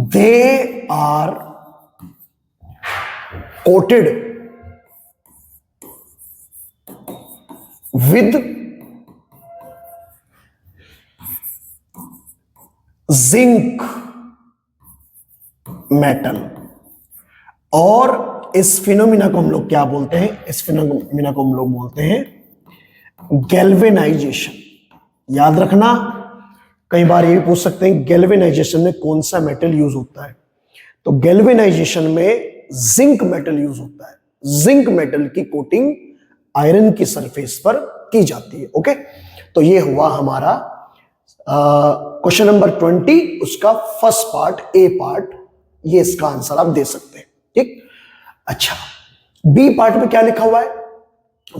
they are coated with zinc metal। और इस फिनोमिना को हम लोग क्या बोलते हैं? इस फिनोमिना को हम लोग बोलते हैं गैल्वेनाइजेशन। याद रखना, कई बार ये भी पूछ सकते हैं गैल्वेनाइजेशन में कौन सा मेटल यूज होता है। तो गैल्वेनाइजेशन में जिंक मेटल यूज होता है। जिंक मेटल की कोटिंग आयरन की सरफेस पर की जाती है। ओके, तो ये हुआ हमारा क्वेश्चन नंबर 20, उसका फर्स्ट पार्ट, ए पार्ट। ये इसका आंसर आप दे सकते हैं। ठीक, अच्छा बी पार्ट में क्या लिखा हुआ है?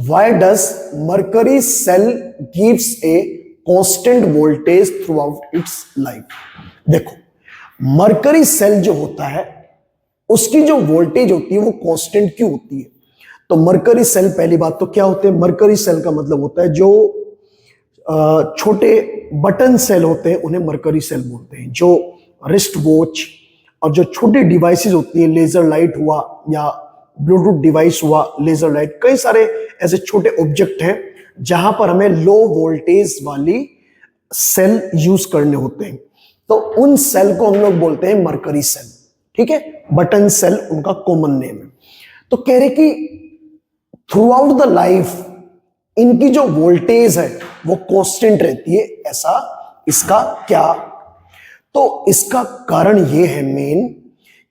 Why does mercury cell gives a constant voltage throughout its life? देखो, मरकरी सेल जो होता है उसकी जो वोल्टेज होती है वो कांस्टेंट क्यों होती है? तो मरकरी सेल, पहली बात तो क्या होते हैं? मरकरी सेल का मतलब होता है जो छोटे बटन सेल होते हैं उन्हें मरकरी सेल बोलते हैं। जो रिस्ट वॉच और जो छोटी डिवाइसेस होती है, लेजर लाइट हुआ या ब्लूटूथ डिवाइस हुआ, लेजर लाइट, कई सारे ऐसे छोटे ऑब्जेक्ट हैं जहां पर हमें लो वोल्टेज वाली सेल यूज करने होते हैं, तो उन सेल को हम लोग बोलते हैं मरकरी सेल। ठीक है, बटन सेल उनका कॉमन नेम है। तो कह रहे कि थ्रू आउट द लाइफ इनकी जो वोल्टेज है वो कांस्टेंट रहती है। ऐसा इसका क्या? तो इसका कारण ये है मेन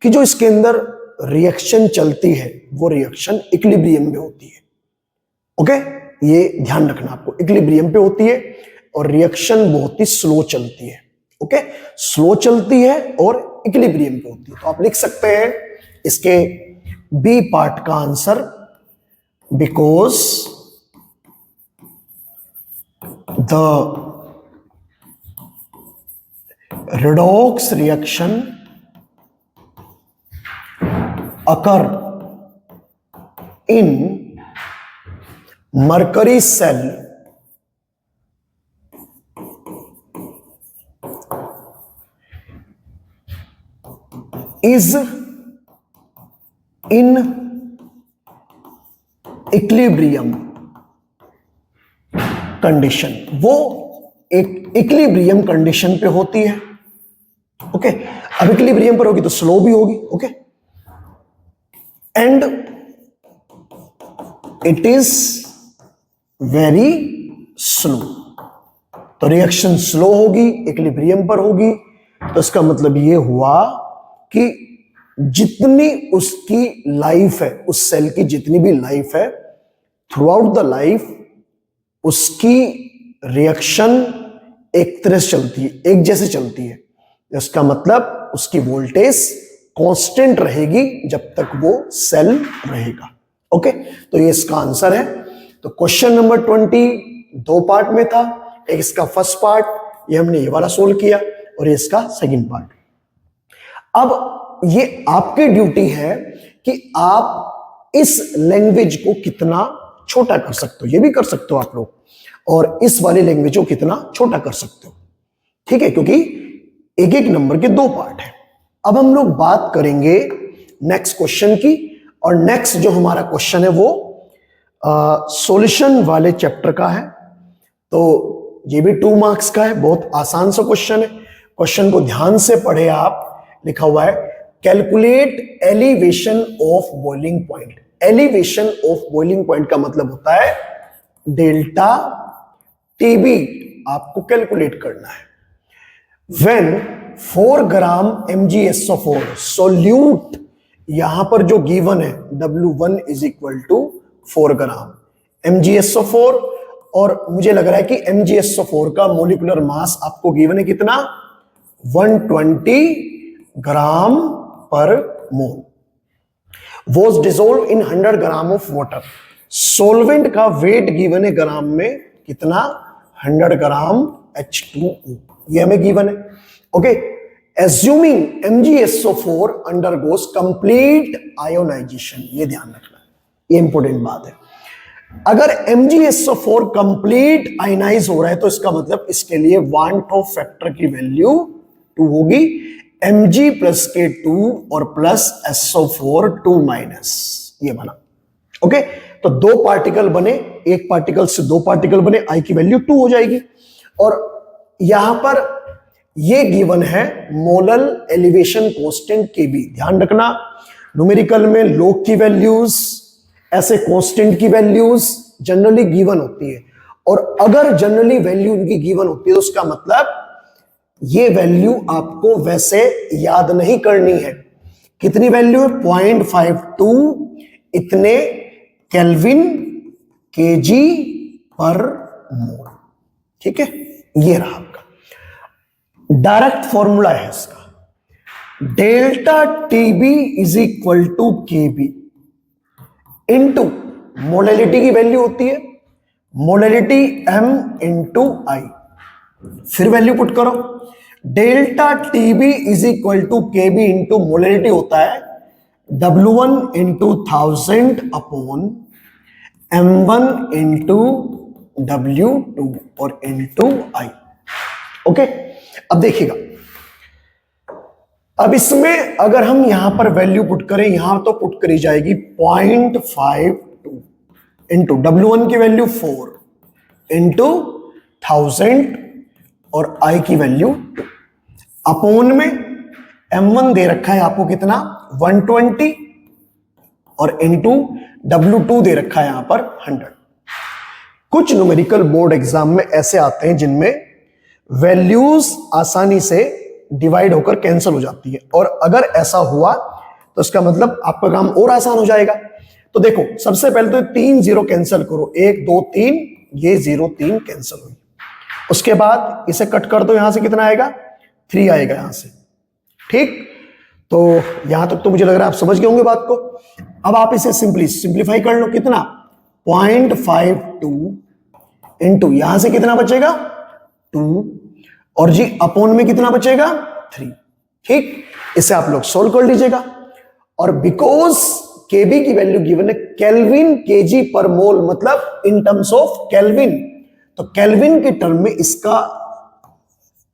कि जो इसके अंदर रिएक्शन चलती है वो रिएक्शन इक्विलिब्रियम में होती है। ओके, ये ध्यान रखना आपको, इक्विलिब्रियम पे होती है और रिएक्शन बहुत ही स्लो चलती है। ओके, स्लो चलती है और इक्विलिब्रियम पे होती है। तो आप लिख सकते हैं इसके बी पार्ट का answer because the redox reaction occur in mercury cell is in equilibrium condition, वो एक इक्विलिब्रियम कंडीशन पे होती है। ओके, अब इक्विलिब्रियम पर होगी तो स्लो भी होगी। Okay, and it is very slow, तो रिएक्शन स्लो होगी, इक्विलिब्रियम पर होगी, तो इसका मतलब ये हुआ कि जितनी उसकी लाइफ है, उस सेल की जितनी भी लाइफ है, थ्रू आउट द लाइफ उसकी रिएक्शन एक तरह से चलती है, एक जैसे चलती है। इसका मतलब उसकी वोल्टेज कांस्टेंट रहेगी जब तक वो सेल रहेगा। ओके, तो ये इसका आंसर है। तो क्वेश्चन नंबर 20 दो पार्ट में था, एक इसका फर्स्ट पार्ट, ये हमने ये वाला सोल्व किया, और ये इसका सेकंड पार्ट। अब ये आपकी ड्यूटी है कि आप इस लैंग्वेज को कितना छोटा कर सकते हो, ये भी कर सकते हो आप लोग, और इस वाली लैंग्वेज को कितना छोटा कर सकते हो। ठीक है, क्योंकि एक एक नंबर के दो पार्ट है। अब हम लोग बात करेंगे नेक्स्ट क्वेश्चन की, और नेक्स्ट जो हमारा क्वेश्चन है वो सॉल्यूशन वाले चैप्टर का है। तो ये भी 2 मार्क्स का है, बहुत आसान सा क्वेश्चन है। क्वेश्चन को ध्यान से पढ़े आप, लिखा हुआ है calculate elevation of boiling point. Elevation of boiling point का मतलब होता है डेल्टा टीबी, आपको कैलकुलेट करना है। When 4 ग्राम MgSO4 सोल्यूट, यहां पर जो गिवन है W1 is equal to 4 gram MgSO4, और मुझे लग रहा है कि MgSO4 का मोलिकुलर मास आपको गिवन है कितना, 120 gram per mole, was dissolve in 100 gram of water. Solvent का वेट गिवन है ग्राम में कितना, 100 ग्राम H2O, ये हमें गिवन है। Okay, assuming MgSO4 undergoes complete ionization, ये ध्यान रखना है, ये इंपॉर्टेंट बात है। अगर MgSO4 कंप्लीट आयनाइज हो रहा है तो इसका मतलब इसके लिए वांट ऑफ फैक्टर की वैल्यू 2 होगी, Mg प्लस के 2 और प्लस SO4 2 माइनस, ये बना। ओके, तो दो पार्टिकल बने, एक पार्टिकल से दो पार्टिकल बने, I की वैल्यू 2 हो जाएगी। और यहां पर ये गिवन है मोलल एलिवेशन कांस्टेंट के भी, ध्यान रखना न्यूमेरिकल में लोग की वैल्यूज, ऐसे कांस्टेंट की वैल्यूज जनरली गिवन होती है, और अगर जनरली वैल्यू इनकी गिवन होती है तो उसका मतलब ये वैल्यू आपको वैसे याद नहीं करनी है। कितनी वैल्यू है, 0.52 इतने केल्विन केजी पर मोल। ठीक है, ये रहा आपका डायरेक्ट फॉर्मूला है इसका, delta TB is equal to KB into molality की वैल्यू होती है मोलैलिटी m इंटू आई। फिर वैल्यू पुट करो, delta TB is equal to KB into molality होता है W1 into 1000 upon M1 into W2 और इंटू आई। ओके, अब देखिएगा, अब इसमें अगर हम यहां पर वैल्यू पुट करें, यहां तो पुट करी जाएगी 0.52 इंटू W1 की वैल्यू 4 इंटू 1000 और I की वैल्यू 2 अपॉन में M1 दे रखा है आपको कितना 120 और इंटू W2 दे रखा है यहां पर 100। कुछ न्यूमेरिकल बोर्ड एग्जाम में ऐसे आते हैं जिनमें वैल्यूज आसानी से डिवाइड होकर कैंसिल हो जाती है, और अगर ऐसा हुआ तो इसका मतलब आपका काम और आसान हो जाएगा। तो देखो, सबसे पहले तो 3 जीरो कैंसिल करो, 1 2 3, ये 0 3 कैंसिल हुई। उसके बाद इसे कट कर दो, यहां से कितना आएगा 3 आएगा यहां से। ठीक, तो यहां तक तो मुझे लग रहा है आप समझ गए होंगे बात को। अब आप इसे सिंप्लीफाई कर लो, कितना 0.52 इंटू यहां से कितना बचेगा 2 और जी अपॉन में कितना बचेगा 3। ठीक, इसे आप लोग सोल्व कर लीजिएगा। और बिकॉज केबी की वैल्यू गिवन है केल्विन केजी पर मोल, मतलब इन टर्म्स ऑफ केल्विन, तो केल्विन के टर्म में इसका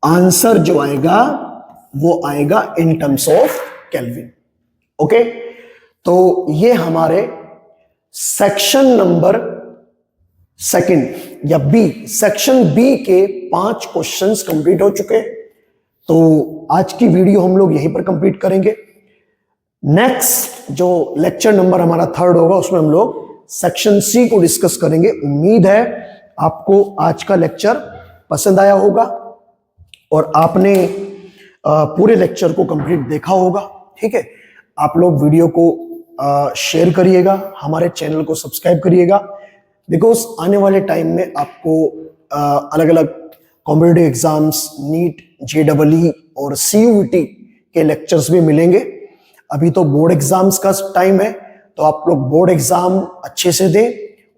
आंसर जो आएगा वो आएगा इन टर्म्स ऑफ केल्विन। ओके, तो ये हमारे सेक्शन नंबर सेकंड या बी, सेक्शन बी के 5 क्वेश्चंस कंप्लीट हो चुके हैं। तो आज की वीडियो हम लोग यहीं पर कंप्लीट करेंगे। नेक्स्ट जो लेक्चर नंबर हमारा 3rd होगा उसमें हम लोग सेक्शन सी को डिस्कस करेंगे। उम्मीद है आपको आज का लेक्चर पसंद आया होगा और आपने पूरे लेक्चर को कंप्लीट देखा होगा। ठीक है, आप लोग वीडियो को शेयर करिएगा, हमारे चैनल को सब्सक्राइब करिएगा, बिकॉज आने वाले टाइम में आपको अलग अलग कॉम्पिटिटिव एग्जाम्स, नीट, JEE और CUET के लेक्चर्स भी मिलेंगे। अभी तो बोर्ड एग्जाम्स का टाइम है, तो आप लोग बोर्ड एग्जाम अच्छे से दें।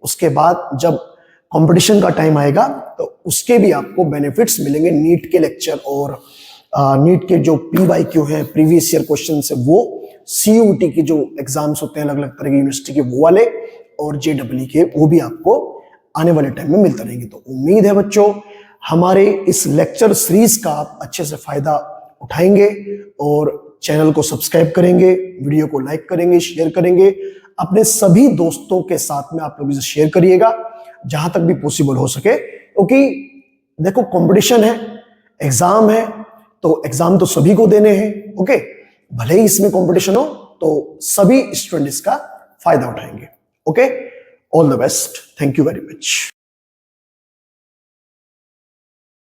उसके बाद जब कंपटीशन का टाइम आएगा तो उसके भी आपको बेनिफिट्स मिलेंगे। नीट के लेक्चर और नीट के जो PYQ है, प्रीवियस ईयर क्वेश्चन है, वो CUET के जो एग्जाम्स होते हैं अलग अलग तरह की यूनिवर्सिटी के, वो वाले, और JEE के, वो भी आपको आने वाले टाइम में मिलते रहेंगे। तो उम्मीद है बच्चों हमारे इस लेक्चर सीरीज का आप अच्छे से फायदा उठाएंगे और चैनल को सब्सक्राइब करेंगे, वीडियो को लाइक करेंगे, शेयर करेंगे, अपने सभी दोस्तों के साथ में आप लोग इसे शेयर करिएगा जहां तक भी पॉसिबल हो सके। क्योंकि देखो कंपटीशन है, एग्जाम है, तो एग्जाम तो सभी को देने हैं। ओके, भले ही इसमें कंपटीशन हो तो सभी स्टूडेंट इसका फायदा उठाएंगे। Okay, all the best, thank you very much.